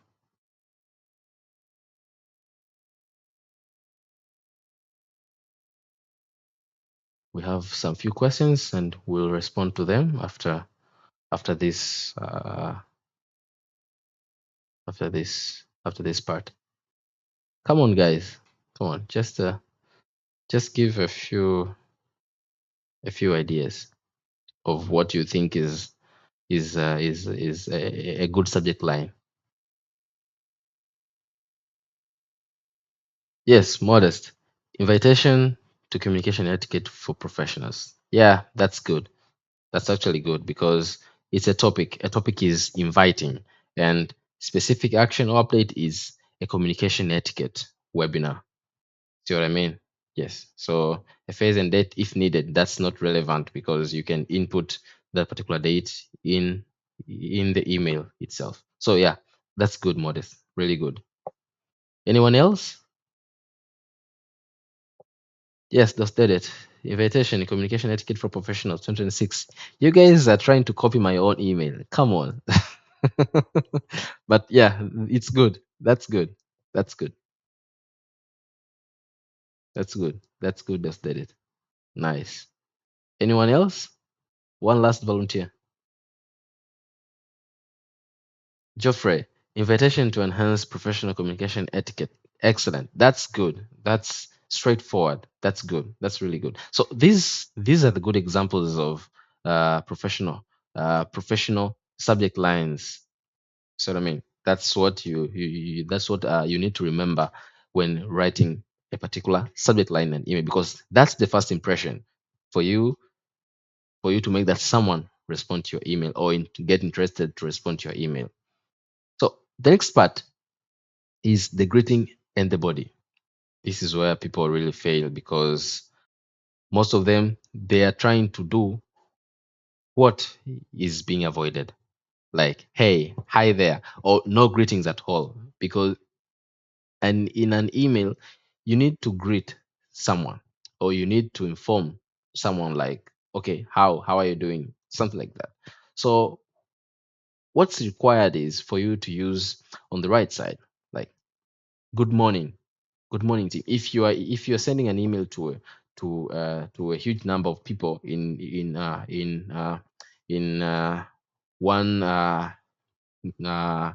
We have some few questions, and we'll respond to them after this after this part. Come on, guys. Come on. Just give a few ideas of what you think is a good subject line. Yes, modest. Invitation to communication etiquette for professionals. Yeah, that's good. That's actually good because it's a topic. A topic is inviting, and specific action or update is a communication etiquette webinar. See what I mean? Yes. So a phase and date, if needed, that's not relevant because you can input that particular date in the email itself. So yeah, that's good, Modest. Really good. Anyone else? Yes, that's it. Invitation, communication etiquette for professionals, 2026. You guys are trying to copy my own email. Come on. But yeah, it's good. That's good. That's good. That's good. That's good. That's it. Nice. Anyone else? One last volunteer. Geoffrey, invitation to enhance professional communication etiquette. Excellent. That's good. That's straightforward. That's good. That's really good. So these are the good examples of professional subject lines. So I mean, that's what that's what you need to remember when writing a particular subject line and email, because that's the first impression for you to make that someone respond to your email or to get interested to respond to your email. So the next part is the greeting and the body. This is where people really fail because most of them they are trying to do what is being avoided. Like, hey, hi there, or no greetings at all. Because and in an email, you need to greet someone or you need to inform someone like, okay, how are you doing? Something like that. So what's required is for you to use on the right side, like good morning. Good morning, team. If you're sending an email to a huge number of people in one uh,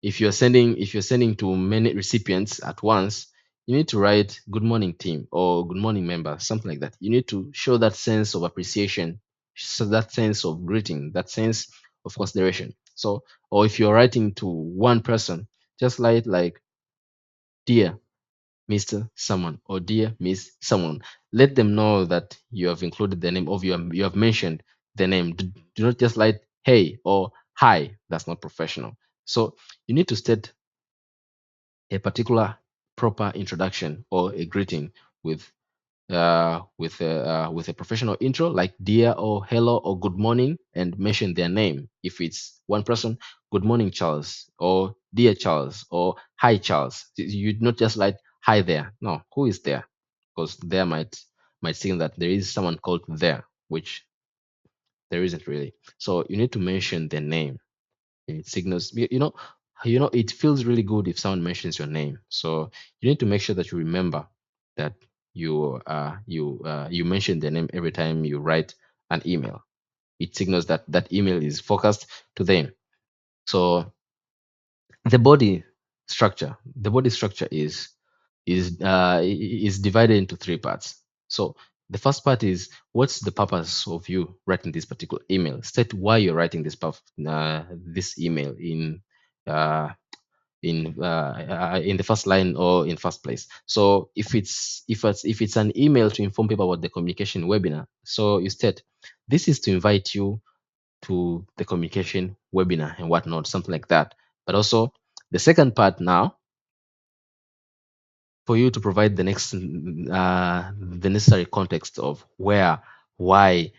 if you're sending to many recipients at once, you need to write good morning team or good morning member, something like that. You need to show that sense of appreciation, so that sense of greeting, that sense of consideration. So, or if you're writing to one person, just write like dear Mr. Someone or dear Miss Someone. Let them know that you have included the name of you have mentioned the name. Do not just write hey or hi. That's not professional. So you need to state a particular proper introduction or a greeting with with a professional intro like dear or hello or good morning, and mention their name. If it's one person, good morning Charles, or dear Charles, or hi Charles. You not just like hi there. No, who is there? Because there might seem that there is someone called there, which there isn't really. So you need to mention their name. It signals it feels really good if someone mentions your name. So you need to make sure that you remember that you mention their name every time you write an email. It signals that that email is focused to them. So the body the body structure is divided into three parts. So the first part is, what's the purpose of you writing this particular email? State why you're writing this email uh, in the first line or in first place. So if it's an email to inform people about the communication webinar, so you state this is to invite you to the communication webinar and whatnot, something like that. But also the second part now, for you to provide the necessary context of where, why,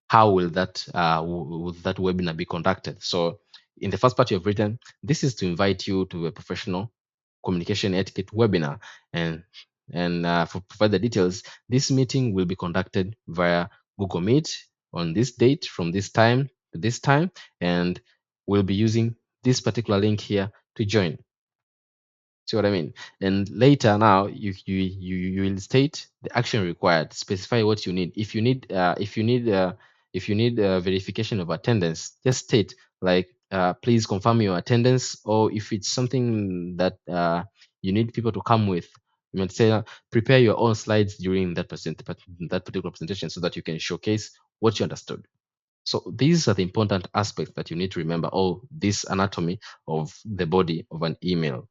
how will that webinar be conducted. So in the first part you've written, this is to invite you to a professional communication etiquette webinar, and for provide the details, this meeting will be conducted via Google Meet on this date from this time to this time, and we'll be using this particular link here to join. See what I mean? And later now you will state the action required. Specify what you need. If you need verification of attendance, just state like please confirm your attendance. Or if it's something that you need people to come with, you might say prepare your own slides during that particular presentation so that you can showcase what you understood. So these are the important aspects that you need to remember. All this anatomy of the body of an email: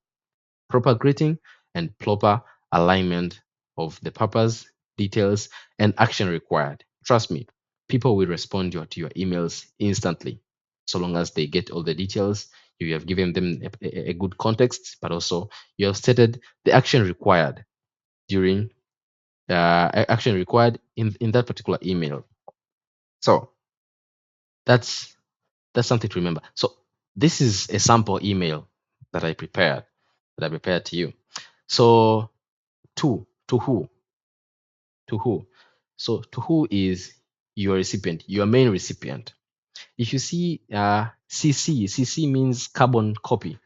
proper greeting and proper alignment of the purpose, details, and action required. Trust me, people will respond to your emails instantly, so long as they get all the details. You have given them a good context, but also you have stated the action required during action required in that particular email. So that's that's something to remember. So this is a sample email that I prepared to you. So to who? To who? So to who is your recipient, your main recipient? If you see CC means carbon copy,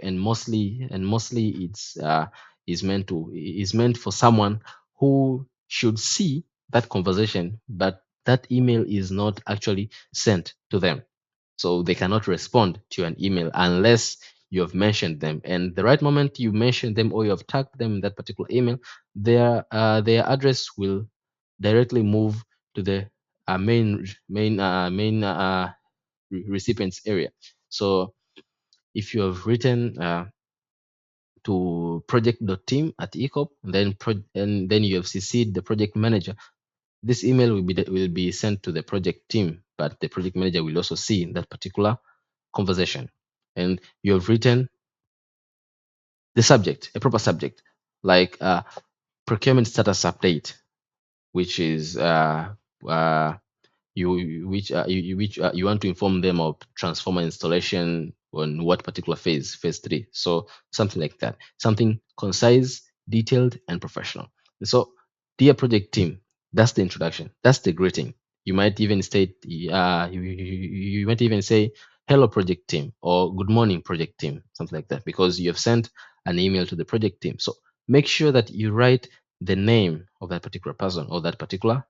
and mostly it's is meant for someone who should see that conversation, but that email is not actually sent to them. So they cannot respond to an email unless you have mentioned them. And the right moment you mention them or you have tagged them in that particular email, their address will directly move to the main recipients area. So if you have written to project.team at ecop, and then you have CC'd the project manager, this email will be sent to the project team, but the project manager will also see that particular conversation. And you have written the subject, a proper subject, like procurement status update, which is uh, you want to inform them of transformer installation on what particular phase 3. So something like that, something concise, detailed, and professional. And so dear project team, that's the introduction, that's the greeting. You might even state you might even say hello project team, or good morning project team, something like that, because you have sent an email to the project team. So make sure that you write the name of that particular person or that particular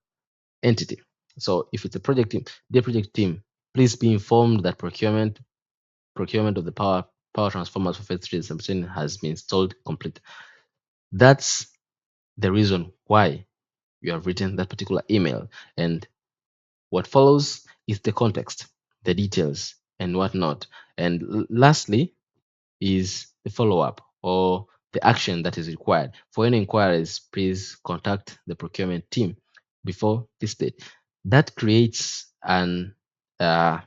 entity. So if it's a project team, dear project team, please be informed that procurement of the power transformers for phase 3 substation has been installed complete. That's the reason why you have written that particular email. And what follows is the context. the details and whatnot. And lastly is the follow-up or the action that is required. For any inquiries, please contact the procurement team before this date. That creates an uh,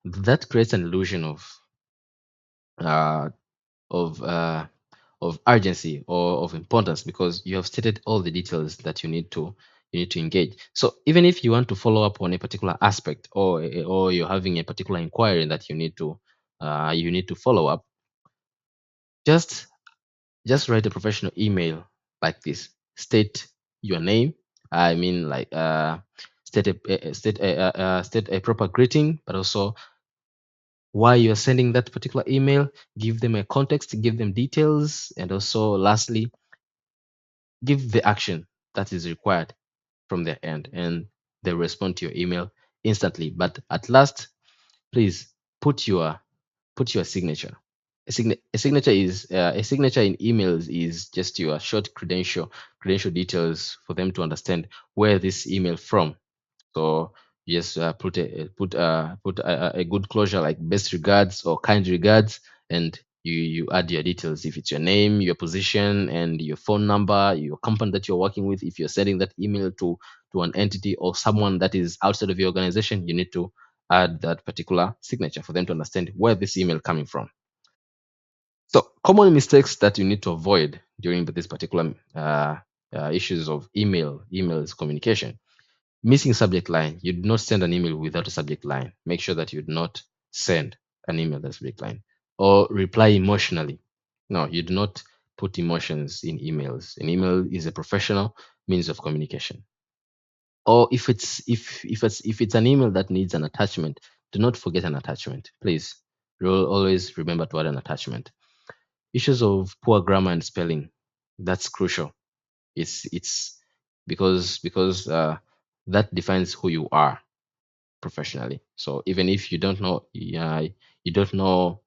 illusion uh, of uh, of urgency or of importance, because you have stated all the details that you need to engage. So even if you want to follow up on a particular aspect, or you're having a particular inquiry that you need to follow up, just write a professional email like this. State your name. I mean, like state a proper greeting, but also why you're sending that particular email. Give them a context, give them details, and also lastly, give the action that is required from their end, and they respond to your email instantly. But at last, please put your signature. A signature in emails is just your short credential details for them to understand where this email from. So just put a good closure like best regards or kind regards, and you add your details. If it's your name, your position, and your phone number, your company that you're working with. If you're sending that email to an entity or someone that is outside of your organization, you need to add that particular signature for them to understand where this email coming from. So common mistakes that you need to avoid during this particular issues of emails communication. Missing subject line. You do not send an email without a subject line. Make sure that you do not send an email with a subject line. Or reply emotionally. No, you do not put emotions in emails. An email is a professional means of communication. Or if it's an email that needs an attachment, do not forget an attachment. Please, always remember to add an attachment. Issues of poor grammar and spelling. That's crucial. It's because that defines who you are professionally. So even if you don't know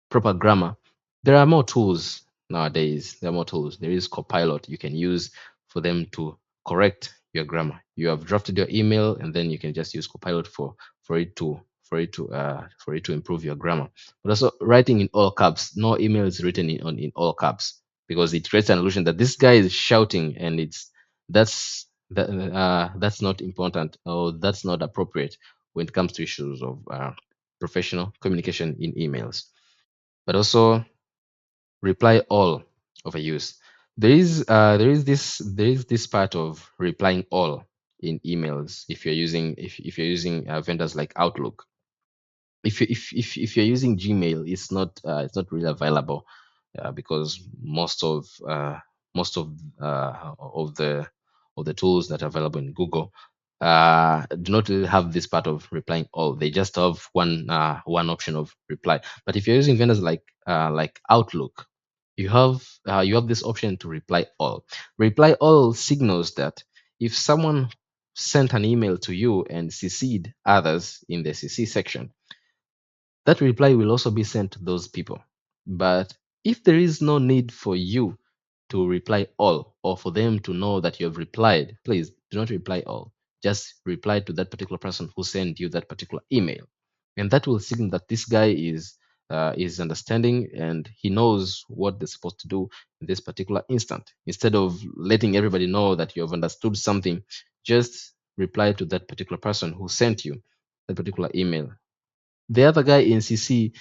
proper grammar, there are more tools nowadays. There are more tools. There is Copilot you can use for them to correct your grammar. You have drafted your email, and then you can just use Copilot for it to for it to improve your grammar. But also writing in all caps. No email is written in all caps, because it creates an illusion that this guy is shouting, and that's not important, or that's not appropriate when it comes to issues of professional communication in emails. But also reply all overuse. There is this part of replying all in emails if you're using vendors like Outlook. If you're using Gmail, it's not really available, because most of the tools that are available in Google do not really have this part of replying all. They just have one option of reply. But if you're using vendors like Outlook, you have this option to reply all. Reply all signals that if someone sent an email to you and CC'd others in the CC section, that reply will also be sent to those people. But if there is no need for you to reply all, or for them to know that you have replied, please do not reply all. Just reply to that particular person who sent you that particular email. And that will signal that this guy is understanding, and he knows what they're supposed to do in this particular instant. Instead of letting everybody know that you have understood something, just reply to that particular person who sent you that particular email. The other guy in CC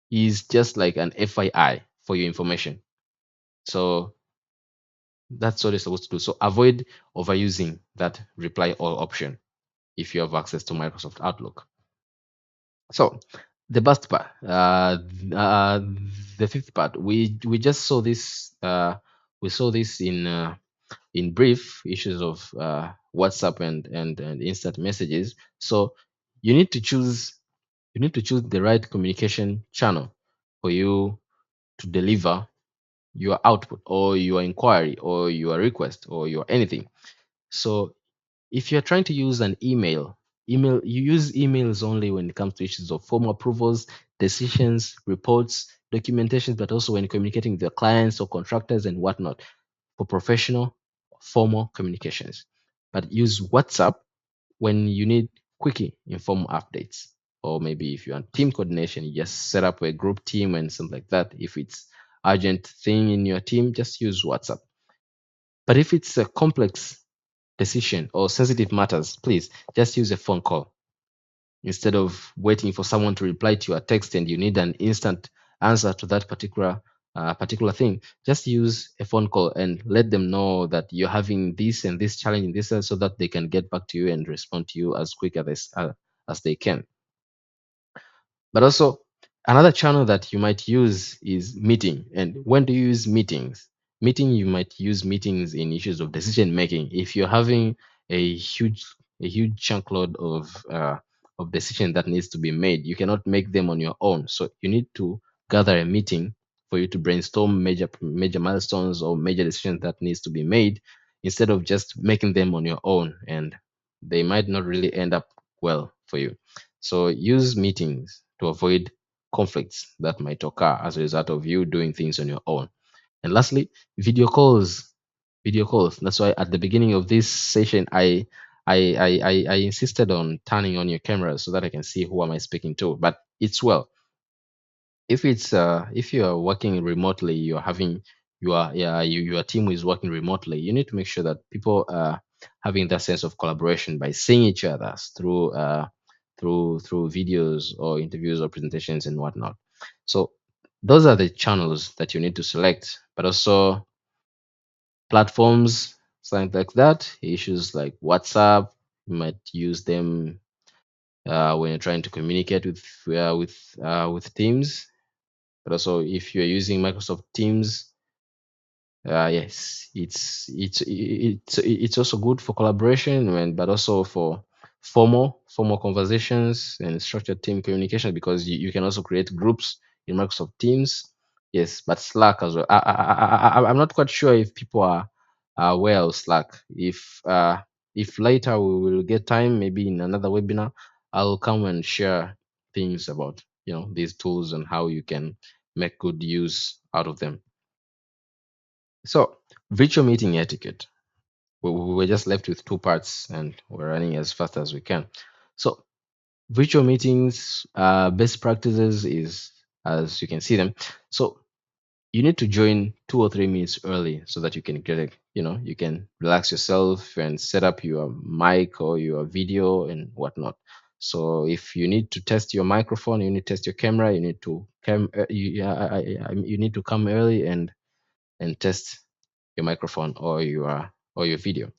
is just like an FYI for your information. So that's what you're supposed to do. So avoid overusing that reply all option if you have access to Microsoft Outlook. So the best part, the fifth part, we just saw this. We saw this in brief issues of WhatsApp and instant messages. So you need to choose the right communication channel for you to deliver your output or your inquiry or your request or your anything. So if you're trying to use an email, you use emails only when it comes to issues of formal approvals, decisions, reports, documentations, but also when communicating with your clients or contractors and whatnot for professional, formal communications. But use WhatsApp when you need quickie informal updates. Or maybe if you're on team coordination, you just set up a group team and something like that. If it's urgent thing in your team, just use WhatsApp. But if it's a complex decision or sensitive matters, please just use a phone call instead of waiting for someone to reply to your text and you need an instant answer to that particular thing. Just use a phone call and let them know that you're having this and this challenge in this, so that they can get back to you and respond to you as quick as they can. But also, another channel that you might use is meeting. And when do you use meetings? Meeting, you might use meetings in issues of decision making. If you're having a huge chunk load of decision that needs to be made, you cannot make them on your own. So you need to gather a meeting for you to brainstorm major milestones or major decisions that needs to be made, instead of just making them on your own, and they might not really end up well for you. So use meetings to avoid conflicts that might occur as a result of you doing things on your own. And lastly, video calls. Video calls. That's why at the beginning of this session, I insisted on turning on your camera so that I can see who am I speaking to. But it's well, if you are working remotely, you're having your team is working remotely, you need to make sure that people are having that sense of collaboration by seeing each other through videos or interviews or presentations and whatnot. So those are the channels that you need to select. But also platforms, something like that, issues like WhatsApp, you might use them when you're trying to communicate with teams. But also, if you're using Microsoft Teams, yes, it's also good for collaboration, and but also for formal conversations and structured team communication, because you can also create groups in Microsoft Teams. Yes, but Slack as well. I'm not quite sure if people are aware of Slack. If later we will get time, maybe in another webinar, I'll come and share things about these tools and how you can make good use out of them. So, virtual meeting etiquette. We were just left with two parts and we're running as fast as we can. So, virtual meetings, best practices is as you can see them. So, you need to join 2 or 3 minutes early so that you can get it, you can relax yourself and set up your mic or your video and whatnot. So, if you need to test your microphone, you need to test your camera, you need to you need to come early and test your microphone or your video.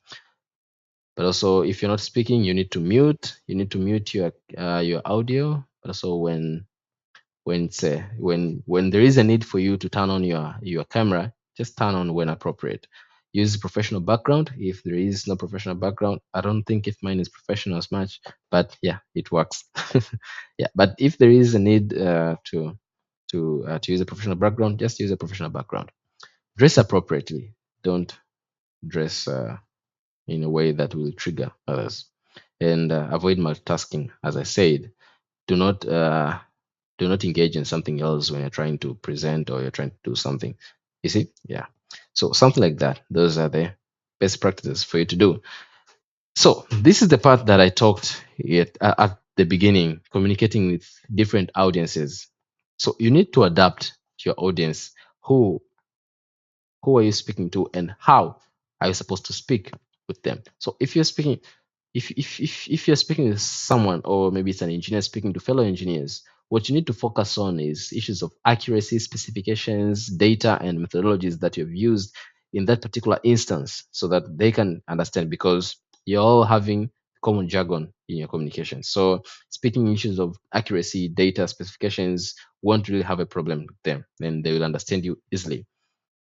But also, if you're not speaking, you need to mute. You need to mute your audio. But also, when there is a need for you to turn on your camera, just turn on when appropriate. Use professional background. If there is no professional background, I don't think if mine is professional as much, but yeah, it works. Yeah, but if there is a need to use a professional background, just use a professional background. Dress appropriately. Don't dress in a way that will trigger others, and avoid multitasking. As I said, do not uh, do not engage in something else when you're trying to present or you're trying to do something. You see, yeah. So something like that. Those are the best practices for you to do. So this is the part that I talked at the beginning, communicating with different audiences. So you need to adapt to your audience. Who are you speaking to, and how are you supposed to speak with them? So if you're speaking, if you're speaking with someone, or maybe it's an engineer speaking to fellow engineers, what you need to focus on is issues of accuracy, specifications, data, and methodologies that you've used in that particular instance, so that they can understand, because you're all having common jargon in your communication. So speaking issues of accuracy, data, specifications won't really have a problem with them, and they will understand you easily.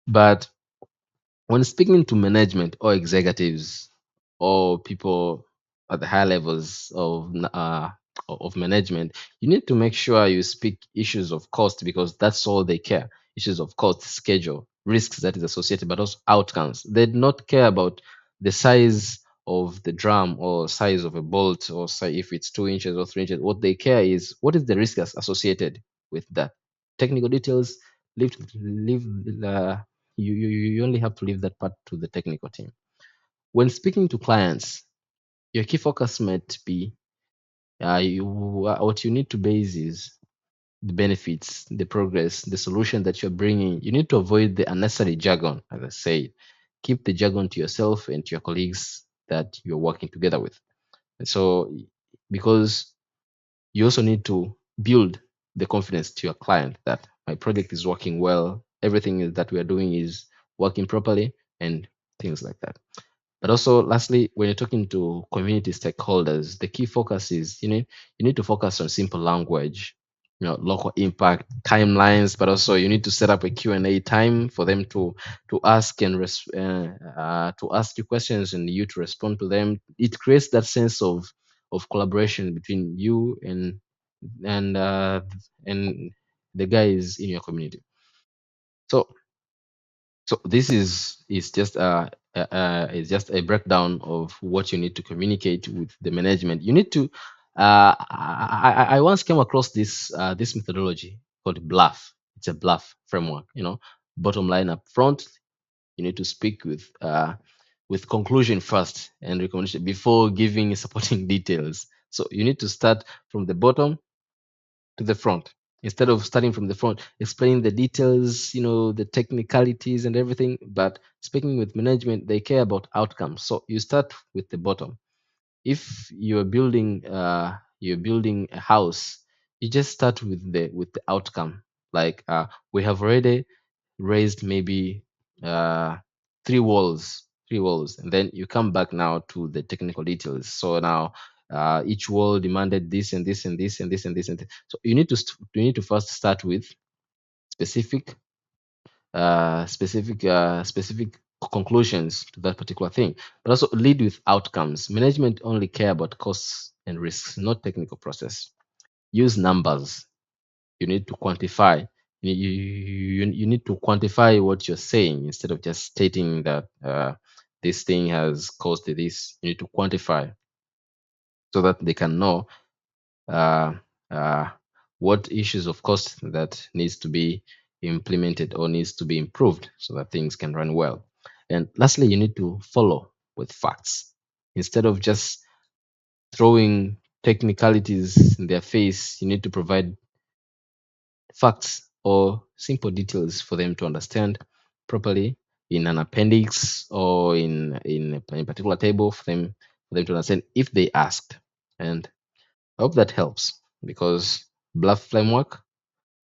But when speaking to management or executives or people at the high levels of management, you need to make sure you speak issues of cost, because that's all they care. Issues of cost, schedule, risks that is associated, but also outcomes. They do not care about the size of the drum or size of a bolt, or say if it's 2 inches or 3 inches. What they care is what is the risk associated with that. Technical details, leave you only have to leave that part to the technical team. When speaking to clients, your key focus might be what you need to base is the benefits, the progress, the solution that you're bringing. You need to avoid the unnecessary jargon, as I say. Keep the jargon to yourself and to your colleagues that you're working together with. And so, because you also need to build the confidence to your client that my project is working well, that we are doing is working properly, and things like that. But also, lastly, when you're talking to community stakeholders, the key focus is you need to focus on simple language, local impact, timelines, but also you need to set up a Q&A time for them to ask to ask you questions and you to respond to them. It creates that sense of collaboration between you and uh, and the guys in your community. So this is just is just a breakdown of what you need to communicate with the management. You need to. I once came across this methodology called bluff. It's a bluff framework. Bottom line up front. You need to speak with conclusion first and recommendation before giving supporting details. So you need to start from the bottom to the front instead of starting from the front explaining the details, the technicalities and everything. But speaking with management, they care about outcomes, so you start with the bottom. If you're building a house, you just start with the outcome. Like, we have already raised maybe uh, three walls, and then you come back now to the technical details. So now, each wall demanded this and this and this and this and this and this. So you need to first start with specific specific conclusions to that particular thing, but also lead with outcomes. Management only care about costs and risks, not technical process. Use numbers. You need to quantify. You need to quantify what you're saying instead of just stating that this thing has caused this. You need to quantify so that they can know uh, uh, what issues of cost that needs to be implemented or needs to be improved so that things can run well. And lastly, you need to follow with facts instead of just throwing technicalities in their face. You need to provide facts or simple details for them to understand properly in an appendix or in a particular table for them to understand if they asked. And I hope that helps, because bluff framework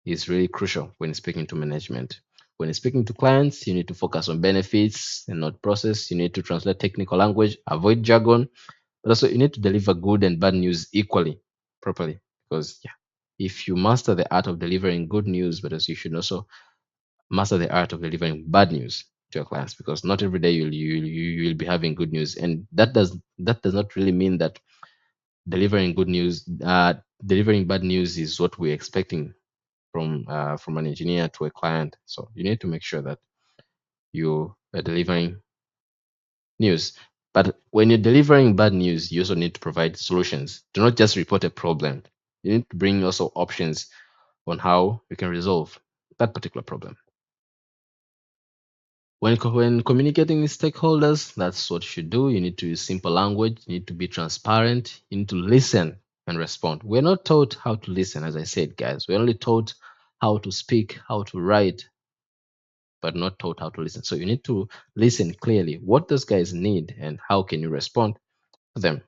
is really crucial when speaking to management. When speaking to clients, you need to focus on benefits and not process. You need to translate technical language, avoid jargon, but also you need to deliver good and bad news equally, properly. Because, yeah, if you master the art of delivering good news, but also you should also master the art of delivering bad news to your clients, because not every day you'll be having good news, and that does not really mean that delivering good news delivering bad news is what we're expecting from an engineer to a client. So you need to make sure that you are delivering news. But when you're delivering bad news, you also need to provide solutions. Do not just report a problem. You need to bring also options on how you can resolve that particular problem. When communicating with stakeholders, that's what you should do. You need to use simple language. You need to be transparent. You need to listen and respond. We're not taught how to listen, as I said, guys. We're only taught how to speak, how to write, but not taught how to listen. So you need to listen clearly. What those guys need and how can you respond to them?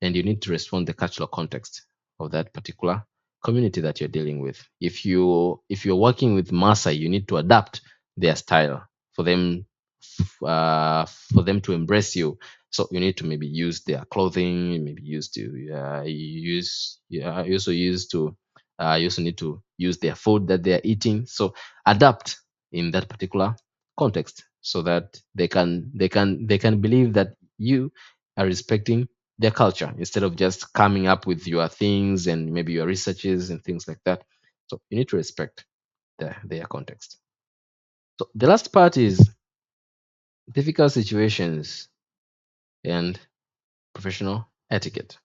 And you need to respond the cultural context of that particular community that you're dealing with. If you're working with Maasai, you need to adapt their style for them to embrace you. So you need to maybe use their clothing, maybe use to use you also use to you also need to use their food that they are eating. So adapt in that particular context so that they can believe that you are respecting their culture instead of just coming up with your things and maybe your researches and things like that. So you need to respect their context. So the last part is difficult situations and professional etiquette.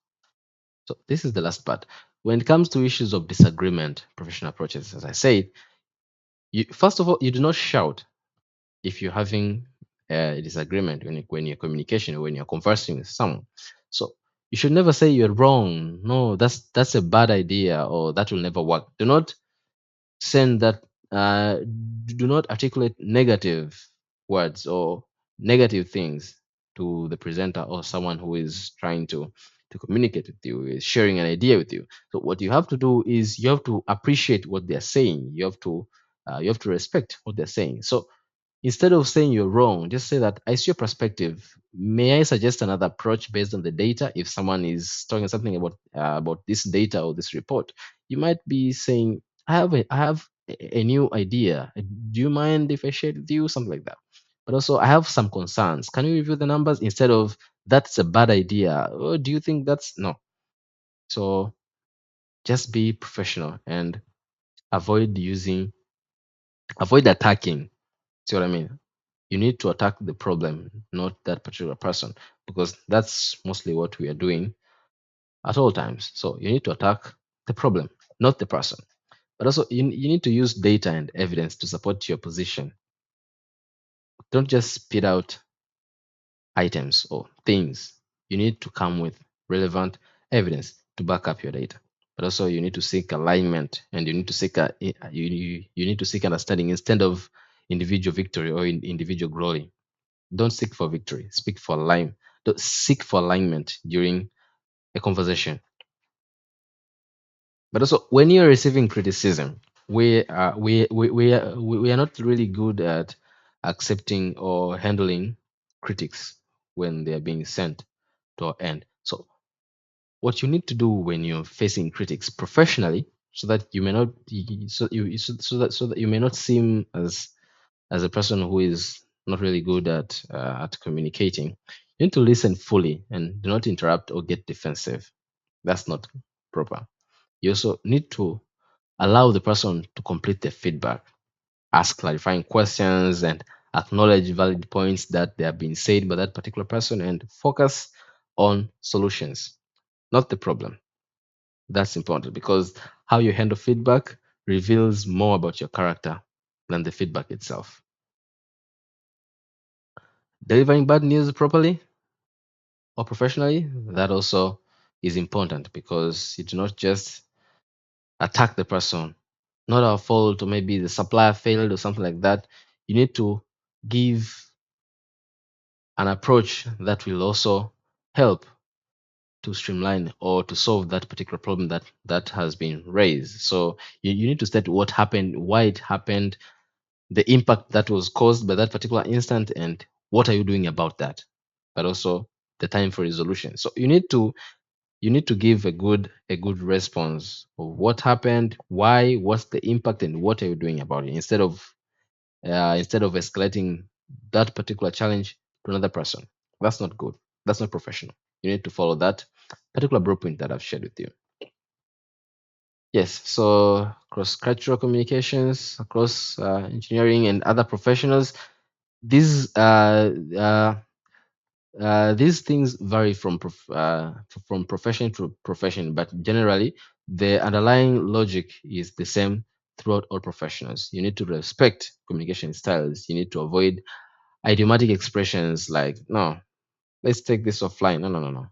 So this is the last part. When it comes to issues of disagreement, professional approaches, as I said, first of all, you do not shout if you're having a disagreement when you're communication or when you're conversing with someone. So You should never say you're wrong. No, that's a bad idea, or that will never work. Do not send that. Do not articulate negative words or negative things to the presenter or someone who is trying to communicate with you, is sharing an idea with you. So what you have to do is you have to appreciate what they're saying. You have to respect what they're saying. So instead of saying you're wrong, just say that I see your perspective. May I suggest another approach based on the data? If someone is talking something about this data or this report, you might be saying, I have a new idea. Do you mind if I share it with you? Something like that. But also, I have some concerns. Can you review the numbers instead of that's a bad idea? Or do you think that's no? So just be professional and avoid using, avoid attacking. See what I mean? You need to attack the problem, not that particular person, because that's mostly what we are doing at all times. So you need to attack the problem, not the person. But also, you need to use data and evidence to support your position. Don't just spit out items or things. You need to come with relevant evidence to back up your data. But also, you need to seek alignment, and you need to seek you need to seek understanding instead of individual victory or individual glory. Don't seek for victory. Speak for alignment. Don't seek for alignment during a conversation. But also, when you're receiving criticism, we are not really good at accepting or handling critics when they are being sent to our end. So, what you need to do when you're facing critics professionally, so that you may not so that you may not seem as a person who is not really good at communicating, you need to listen fully and do not interrupt or get defensive. That's not proper. You also need to allow the person to complete the feedback, ask clarifying questions, and acknowledge valid points that they have been said by that particular person, and focus on solutions, not the problem. That's important because how you handle feedback reveals more about your character than the feedback itself. Delivering bad news properly or professionally, that also is important because you do not just attack the person, not our fault, or maybe the supplier failed or something like that. You need to give an approach that will also help to streamline or to solve that particular problem that has been raised. So you need to state what happened, why it happened, the impact that was caused by that particular instant, and what are you doing about that, but also the time for resolution. So you need to give a good response of what happened, why, what's the impact, and what are you doing about it, instead of escalating that particular challenge to another person. That's not good. That's not professional. You need to follow that particular blueprint that I've shared with you. Yes, so cross cultural communications across engineering and other professionals, these these things vary from profession to profession, but generally the underlying logic is the same throughout all professionals. You need to respect communication styles. You need to avoid idiomatic expressions like, no, let's take this offline. No, no, no, no.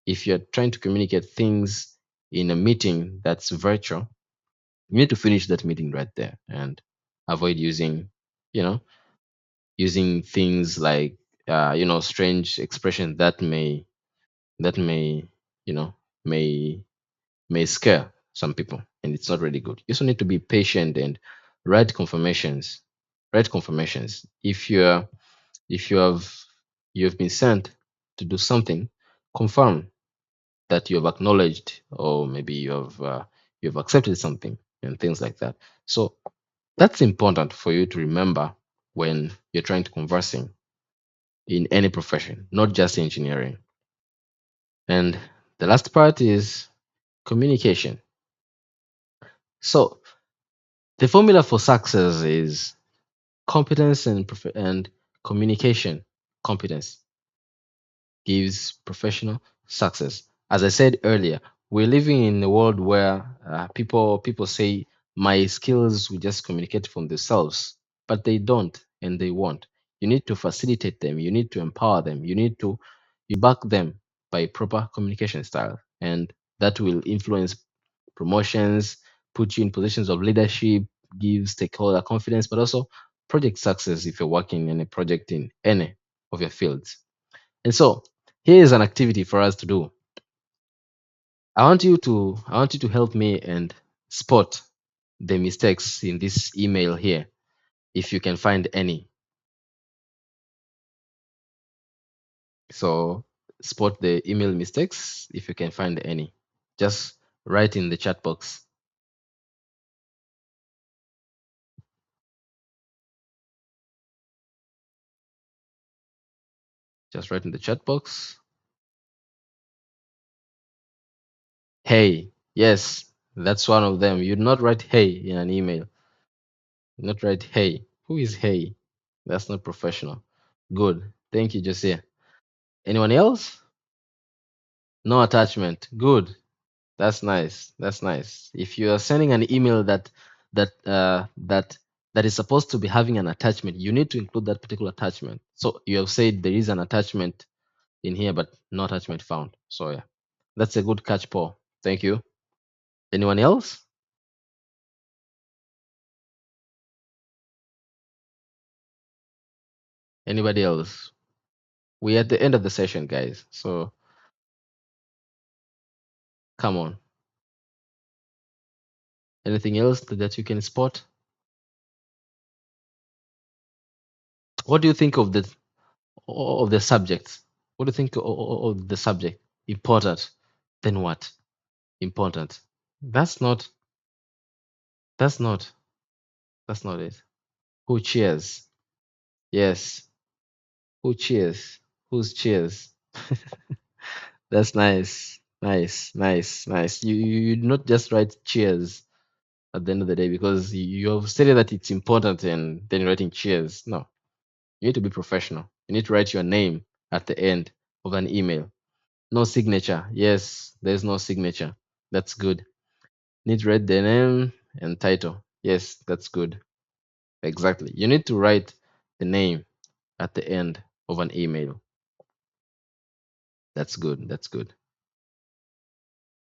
If you're trying to communicate things in a meeting that's virtual, you need to finish that meeting right there and avoid using, you know, using things like, strange expressions that may, you know, may scare some people, and it's not really good. You also need to be patient and write confirmations. Write confirmations. If you have been sent to do something, confirm that you have acknowledged, or maybe you have accepted something and things like that. So that's important for you to remember when you're trying to conversing in any profession, not just engineering. And the last part is communication. So the formula for success is competence and communication competence gives professional success. As I said earlier, we're living in a world where people say my skills will just communicate from themselves, but they don't and they won't. You need to facilitate them. You need to empower them. You need to you back them by proper communication style, and that will influence promotions, put you in positions of leadership, give stakeholder confidence, but also project success if you're working in a project in any of your fields. And so here is an activity for us to do. I want you to help me and spot the mistakes in this email here, if you can find any. So spot the email mistakes if you can find any. Just write in the chat box. Just write in the chat box. Hey, yes, that's one of them. You do not write hey in an email. You not write hey. Who is hey? That's not professional. Good. Thank you, Jose. Anyone else? No attachment. Good. That's nice. That's nice. If you are sending an email that is supposed to be having an attachment, you need to include that particular attachment. So you have said there is an attachment in here, but no attachment found. So yeah, that's a good catch, Paul. Thank you. Anyone else? Anybody else? We're at the end of the session, guys. So come on. Anything else that you can spot? What do you think of the subject? What do you think of the subject? Important. Then what? Important. That's not. That's not. That's not it. Who cheers? Yes. Who cheers? Who's cheers? That's nice. Nice. Nice. Nice. You not just write cheers at the end of the day because you have stated that it's important and then you're writing cheers. No. You need to be professional. You need to write your name at the end of an email. No signature. Yes, there's no signature. That's good. Need to write the name and title. Yes, that's good. Exactly. You need to write the name at the end of an email. That's good. That's good.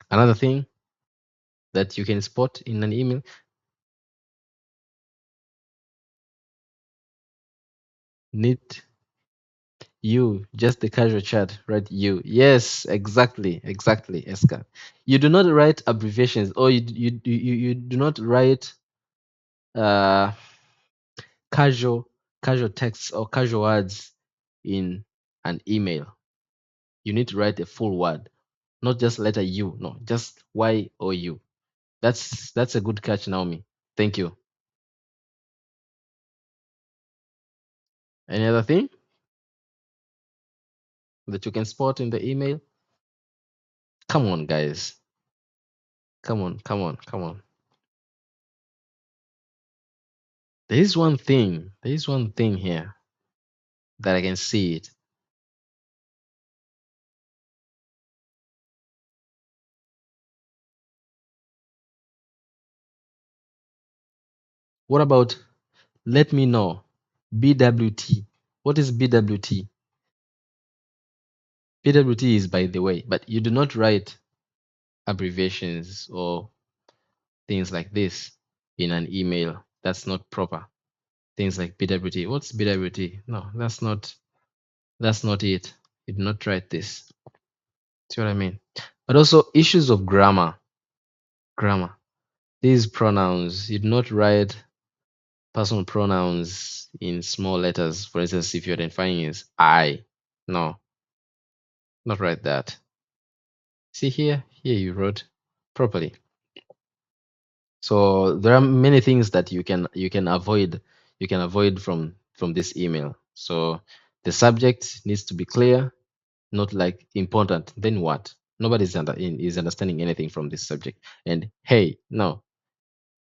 Another thing that you can spot in an email, need you, just the casual chat, write you. Yes, exactly. Exactly, Eska. You do not write abbreviations or you do not write uh casual casual texts or casual words in an email. You need to write a full word, not just letter U. No, just Y or U. That's a good catch, Naomi. Thank you. Any other thing that you can spot in the email? Come on, guys. Come on, come on, come on. There is one thing. There is one thing here that I can see it. What about let me know? BWT. What is BWT? BWT is by the way, but you do not write abbreviations or things like this in an email. That's not proper. Things like BWT. What's BWT? No, that's not it. You do not write this. See what I mean? But also issues of grammar. Grammar. These pronouns, you do not write personal pronouns in small letters. For instance, if you're identifying as I. No, not write that. See here? Here you wrote properly. So there are many things that you can avoid from this email. So the subject needs to be clear, not like important. Then what? Nobody's is understanding anything from this subject. And hey, no,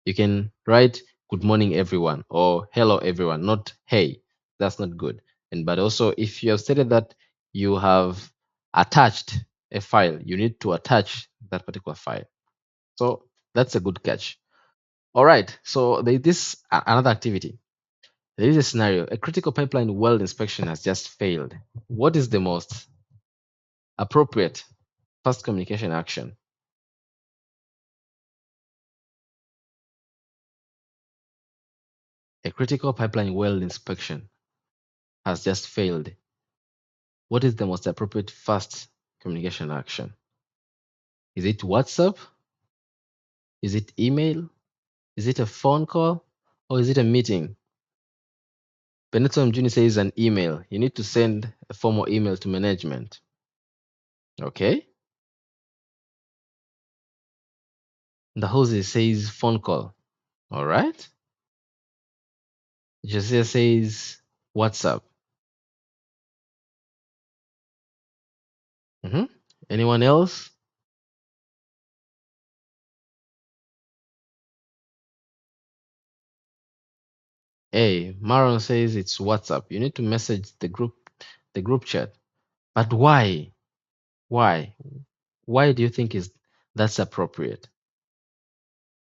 you can write good morning everyone or hello everyone, not hey. That's not good. And but also if you have stated that you have attached a file, you need to attach that particular file. So that's a good catch. All right. So this another activity. There is a scenario. A critical pipeline weld inspection has just failed. What is the most appropriate fast communication action. A critical pipeline well inspection has just failed. What is the most appropriate fast communication action? Is it WhatsApp? Is it email? Is it a phone call? Or is it a meeting? Benito Mjuni says an email. You need to send a formal email to management. Okay? Ndahoze says phone call. All right? Josiah says WhatsApp. Anyone else? Hey, Maron says it's WhatsApp. You need to message the group chat. But why? Why? Why do you think is that's appropriate?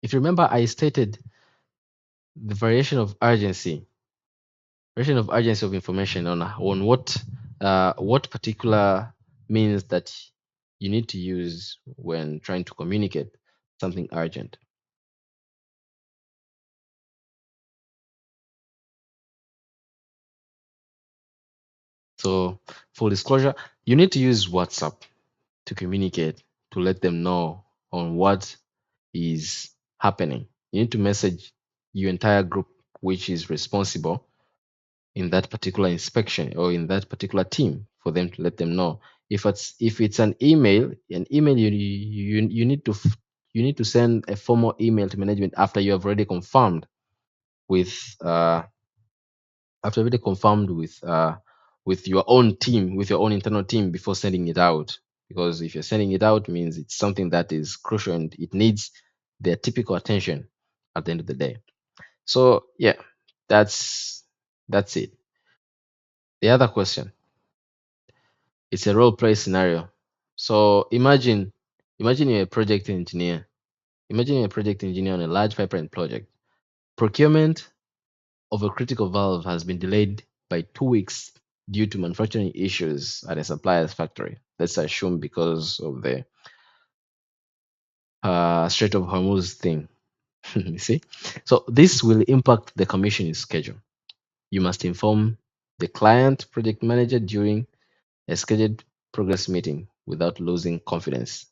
If you remember, I stated the variation of urgency of information on what particular means that you need to use when trying to communicate something urgent. So, full disclosure, you need to use WhatsApp to communicate, to let them know on what is happening. You need to message your entire group which is responsible in that particular inspection or in that particular team for them to let them know. If it's an email, you need to you need to send a formal email to management after you have already confirmed with with your own team, with your own internal team before sending it out. Because if you're sending it out, means it's something that is crucial and it needs their typical attention at the end of the day. So yeah, that's it. The other question, it's a role play scenario. So imagine you're a project engineer. Imagine you're a project engineer on a large pipeline project. Procurement of a critical valve has been delayed by 2 weeks due to manufacturing issues at a supplier's factory. Let's assume because of the Strait of Hormuz thing. You see? So this will impact the commissioning schedule. You must inform the client project manager during a scheduled progress meeting without losing confidence.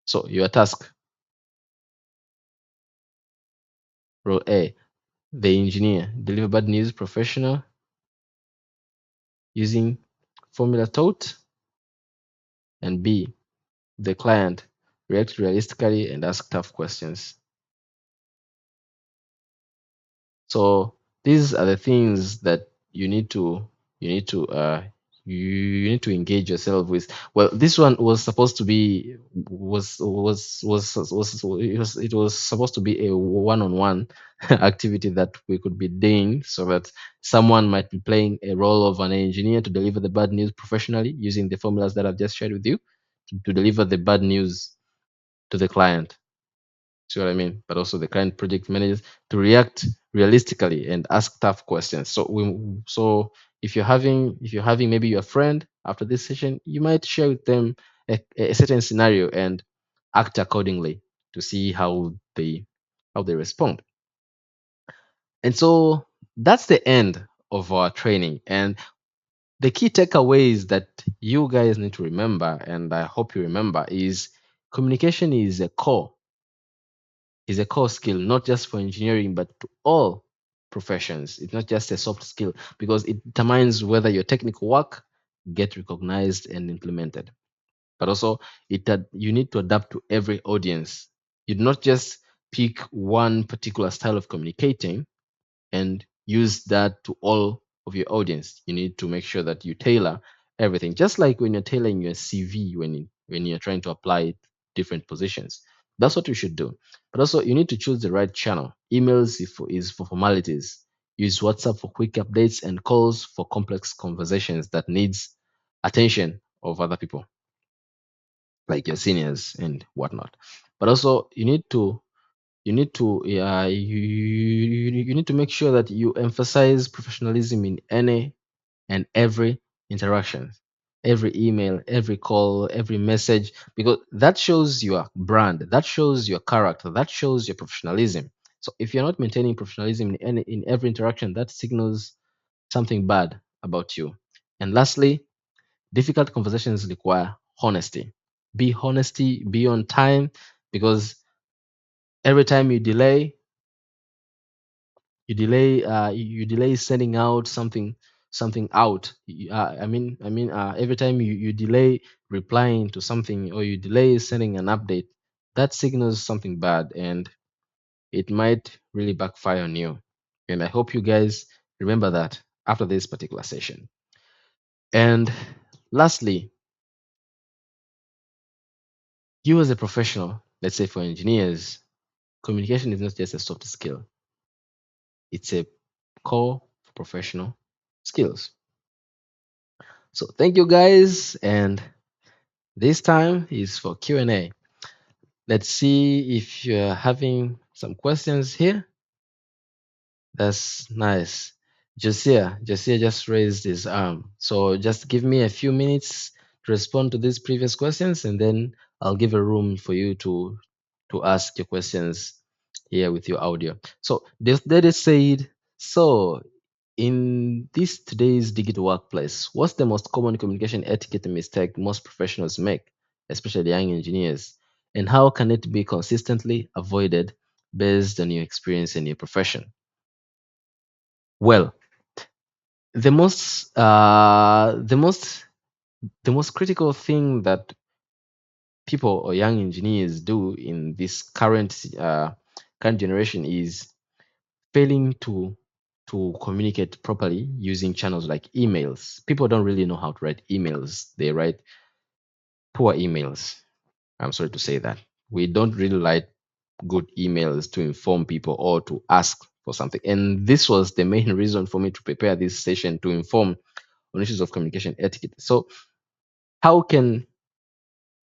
So your task, role A, the engineer, deliver bad news professional using formula taught, and B, the client, react realistically and ask tough questions. So these are the things that you need to you need to engage yourself with. Well, this one was supposed to be it was supposed to be a one-on-one activity that we could be doing so that someone might be playing a role of an engineer to deliver the bad news professionally using the formulas that I've just shared with you to deliver the bad news to the client. See what I mean? But also the client project managers to react realistically and ask tough questions. So if you're having maybe your friend after this session, you might share with them a certain scenario and act accordingly to see how they respond. And so that's the end of our training. And the key takeaways that you guys need to remember, and I hope you remember, is communication is a core skill, not just for engineering, but to all professions. It's not just a soft skill because it determines whether your technical work get recognized and implemented. But also, you need to adapt to every audience. You do not just pick one particular style of communicating and use that to all of your audience. You need to make sure that you tailor everything, just like when you're tailoring your CV when you're trying to apply different positions. That's what you should do. But also, you need to choose the right channel. Emails is for formalities. Use WhatsApp for quick updates and calls for complex conversations that needs attention of other people, like your seniors and whatnot. But also, you need to make sure that you emphasize professionalism in any and every interaction. every email, every call, every message, because that shows your brand, that shows your character, that shows your professionalism. So if you're not maintaining professionalism in every interaction, that signals something bad about you. And lastly, difficult conversations require honesty. Be honesty, be on time, because every time you delay sending out something out. Every time you delay replying to something, or you delay sending an update, that signals something bad, and it might really backfire on you. And I hope you guys remember that after this particular session. And lastly, you as a professional, let's say for engineers, communication is not just a soft skill, it's a core professional skills. So thank you guys, and this time is for Q&A. Let's see if you're having some questions here. That's nice. Josiah just raised his arm. So just give me a few minutes to respond to these previous questions, and then I'll give a room for you to ask your questions here with your audio. So this Daddy said, so in this today's digital workplace, what's the most common communication etiquette mistake most professionals make, especially young engineers? And how can it be consistently avoided based on your experience in your profession? Well, the most the most critical thing that people or young engineers do in this current generation is failing to communicate properly using channels like emails. People don't really know how to write emails. They write poor emails. I'm sorry to say that. We don't really write good emails to inform people or to ask for something. And this was the main reason for me to prepare this session, to inform on issues of communication etiquette. So how can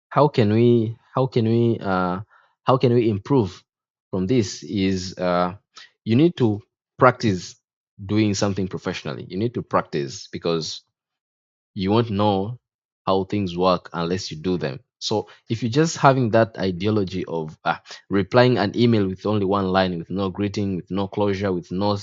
how can we how can we how can we improve from this is you need to practice doing something professionally. You need to practice, because you won't know how things work unless you do them. So if you're just having that ideology of replying an email with only one line, with no greeting, with no closure, with no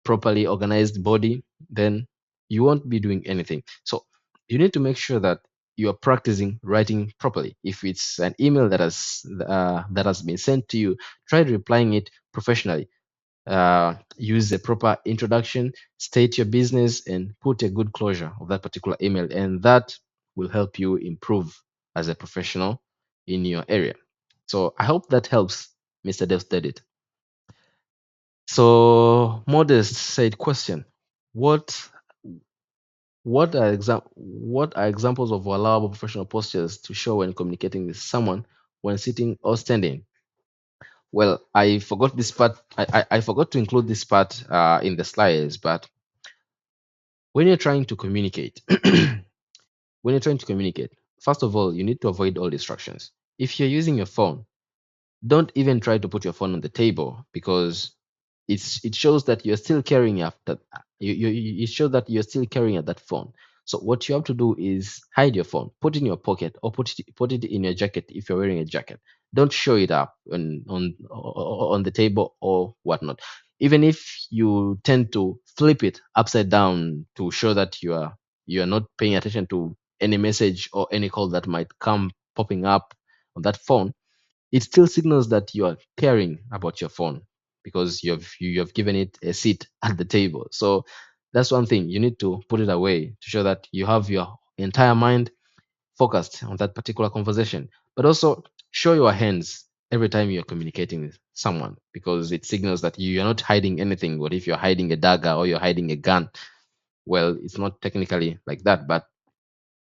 properly organized body, then you won't be doing anything. So you need to make sure that you are practicing writing properly. If it's an email that has been sent to you, try replying it professionally. Use a proper introduction, state your business, and put a good closure of that particular email, and that will help you improve as a professional in your area. So I hope that helps, Mr. Devstead. So Modest said, question: What what are examples of allowable professional postures to show when communicating with someone when sitting or standing? Well, I forgot this part. I forgot to include this part in the slides. But when you're trying to communicate, when you're trying to communicate, first of all, you need to avoid all distractions. If you're using your phone, don't even try to put your phone on the table, because it shows that you're still carrying after it shows that you're still carrying at that phone. So what you have to do is hide your phone, put it in your pocket, or put it in your jacket if you're wearing a jacket. Don't show it up on the table or whatnot. Even if you tend to flip it upside down to show that you are not paying attention to any message or any call that might come popping up on that phone, it still signals that you are caring about your phone, because you have given it a seat at the table. So that's one thing. You need to put it away to show that you have your entire mind focused on that particular conversation. But also show your hands every time you're communicating with someone, because it signals that you are not hiding anything. What if you're hiding a dagger or you're hiding a gun? Well, it's not technically like that, but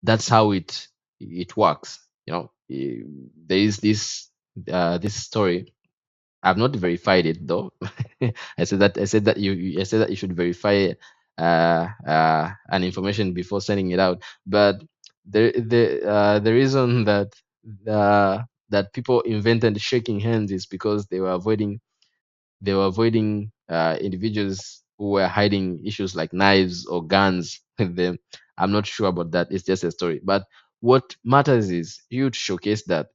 that's how it works. There is this story. I've not verified it though. I said that you should verify an information before sending it out. But the reason that people invented shaking hands is because they were avoiding individuals who were hiding issues like knives or guns with them I'm not sure about that. It's just a story. But what matters is you to showcase that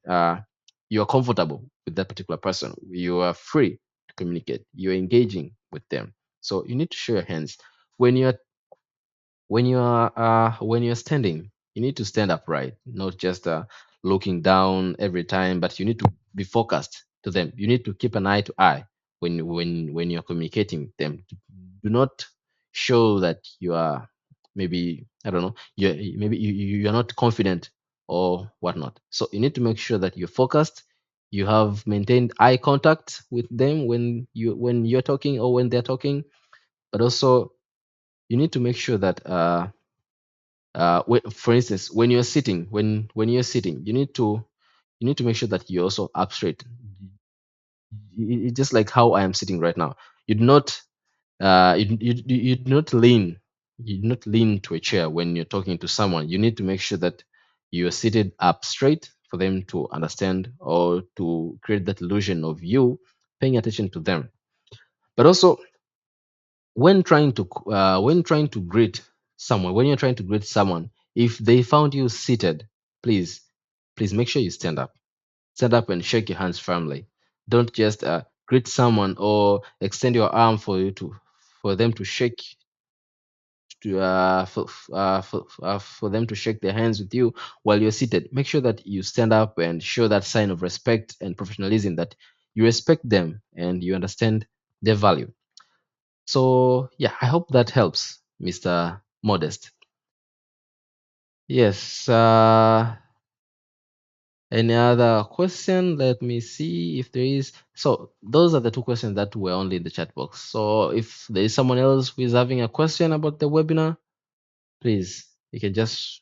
you're comfortable with that particular person. You are free to communicate. You're engaging with them. So you need to show your hands when you're when you're standing. You need to stand upright, not just looking down every time, but you need to be focused to them. You need to keep an eye to eye when you're communicating with them. Do not show that you are, maybe, I don't know, you're not confident or whatnot. So you need to make sure that you're focused. You have maintained eye contact with them when you're talking or when they're talking. But also you need to make sure that for instance, when you're sitting, you need to make sure that you're also up straight. It's just like how I am sitting right now. You do not you do not lean, you do not lean to a chair when you're talking to someone. You need to make sure that you're seated up straight for them to understand, or to create that illusion of you paying attention to them. But also when trying to greet someone, when you're trying to greet someone, if they found you seated, please please make sure you stand up and shake your hands firmly. Don't just greet someone or extend your arm for them to shake to for them to shake their hands with you while you're seated. Make sure that you stand up and show that sign of respect and professionalism, that you respect them and you understand their value. So yeah, I hope that helps, Mr. Modest. Yes. Any other question? Let me see if there is. So those are the two questions that were only in the chat box. So if there is someone else who is having a question about the webinar, please, you can just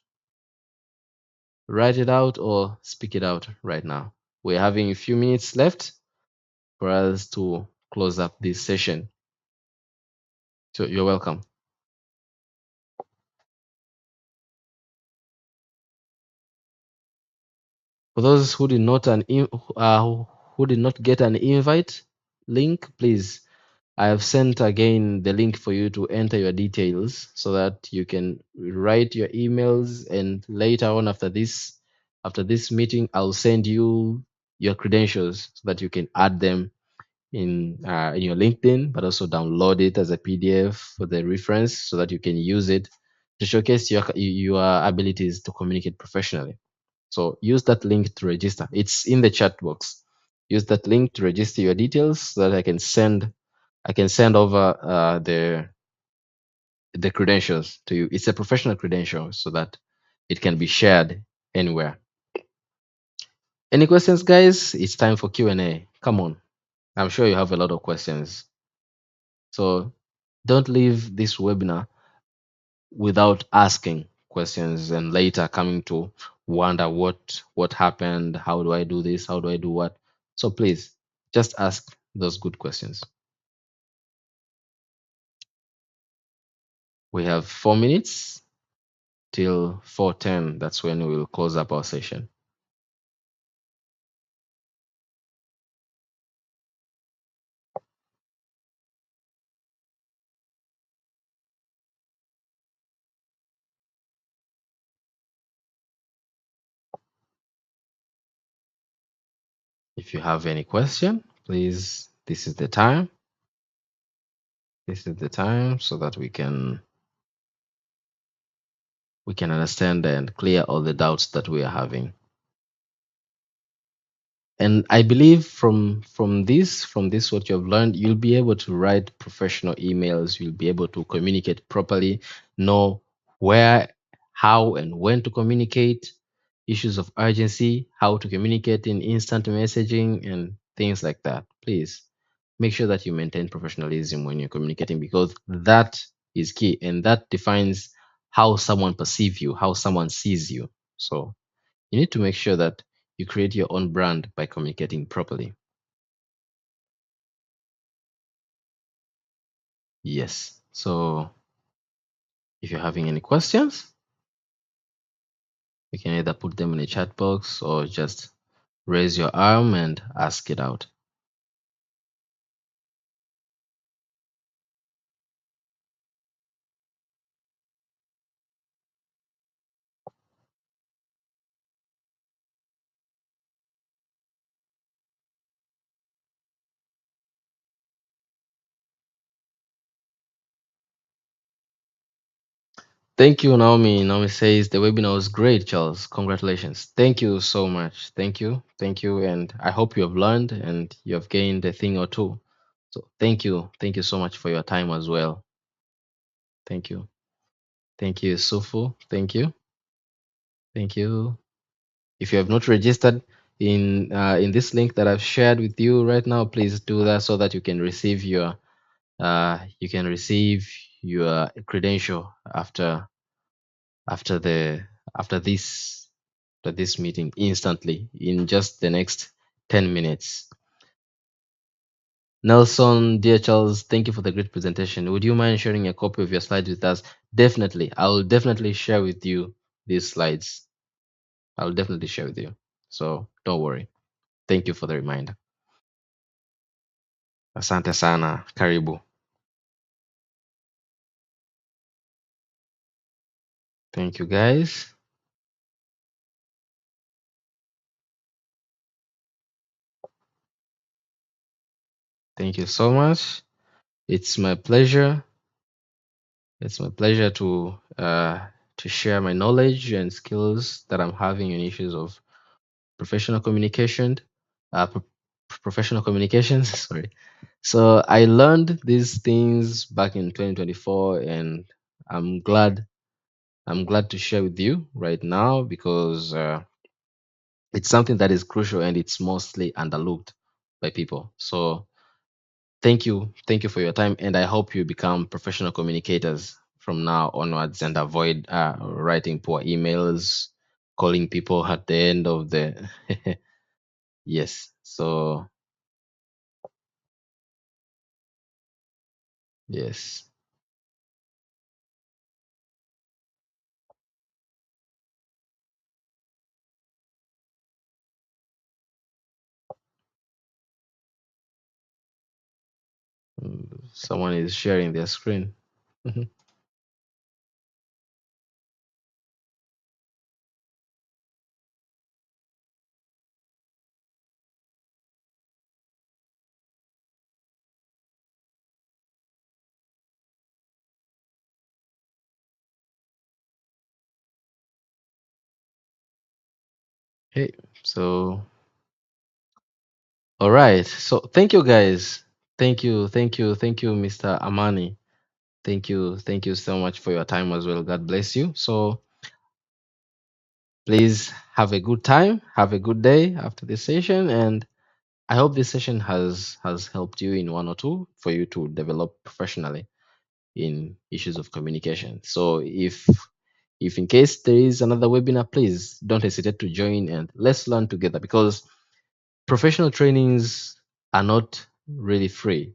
write it out or speak it out right now. We're having a few minutes left for us to close up this session. So you're welcome. For those who did not who did not get an invite link, please, I have sent again the link for you to enter your details so that you can write your emails, and later on after this meeting, I'll send you your credentials so that you can add them in your LinkedIn, but also download it as a PDF for the reference so that you can use it to showcase your abilities to communicate professionally. So use that link to register. It's in the chat box. Use that link to register your details so that I can send over the credentials to you. It's a professional credential so that it can be shared anywhere. Any questions, guys? It's time for Q&A. Come on. I'm sure you have a lot of questions. So don't leave this webinar without asking questions and later coming to wonder what happened, how do I do this, how do I do what. So please just ask those good questions. We have 4 minutes till 4:10. That's when we will close up our session. If you have any question, please, this is the time. This is the time so that we can understand and clear all the doubts that we are having. And I believe from this what you have learned, you'll be able to write professional emails, you'll be able to communicate properly, know where, how, and when to communicate, issues of urgency, how to communicate in instant messaging, and things like that. Please make sure that you maintain professionalism when you're communicating, because that is key and that defines how someone perceives you, how someone sees you. So you need to make sure that you create your own brand by communicating properly. Yes. So if you're having any questions, you can either put them in a chat box or just raise your arm and ask it out. Thank you, Naomi. Naomi says the webinar was great, Charles. Congratulations. Thank you so much. Thank you. Thank you. And I hope you have learned and you have gained a thing or two. So thank you. Thank you so much for your time as well. Thank you. Thank you, Sufu. Thank you. Thank you. If you have not registered in this link that I've shared with you right now, please do that so that you can receive your credential after the after this after this meeting instantly in just the next 10 minutes. Nelson, dear Charles, thank you for the great presentation. Would you mind sharing a copy of your slides with us? Definitely. I will definitely share with you these slides. I will definitely share with you. So don't worry. Thank you for the reminder. Asante sana. Karibu. Thank you, guys. Thank you so much. It's my pleasure. It's my pleasure to share my knowledge and skills that I'm having in issues of professional communication, professional communications. Sorry. So I learned these things back in 2024, and I'm glad I'm glad to share with you right now because it's something that is crucial and it's mostly underlooked by people. So thank you for your time, and I hope you become professional communicators from now onwards and avoid writing poor emails, calling people at the end of the yes. So yes. Someone is sharing their screen. Hey, so all right. So thank you guys. Thank you, Mr. Amani. Thank you so much for your time as well. God bless you. So please have a good time, have a good day after this session, and I hope this session has helped you in one or two for you to develop professionally in issues of communication. So if in case there is another webinar, please don't hesitate to join and let's learn together because professional trainings are not really free.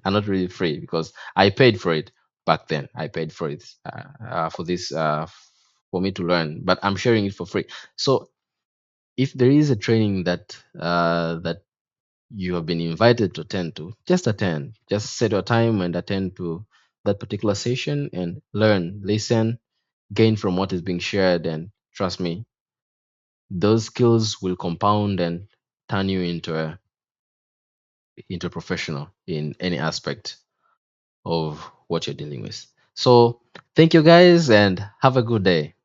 Are not really free because I paid for it back then. I paid for it for this for me to learn, but I'm sharing it for free. So if there is a training that you have been invited to attend to, just attend. Just set your time and attend to that particular session and learn, listen, gain from what is being shared, and trust me, those skills will compound and turn you into a professional in any aspect of what you're dealing with. So thank you guys and have a good day.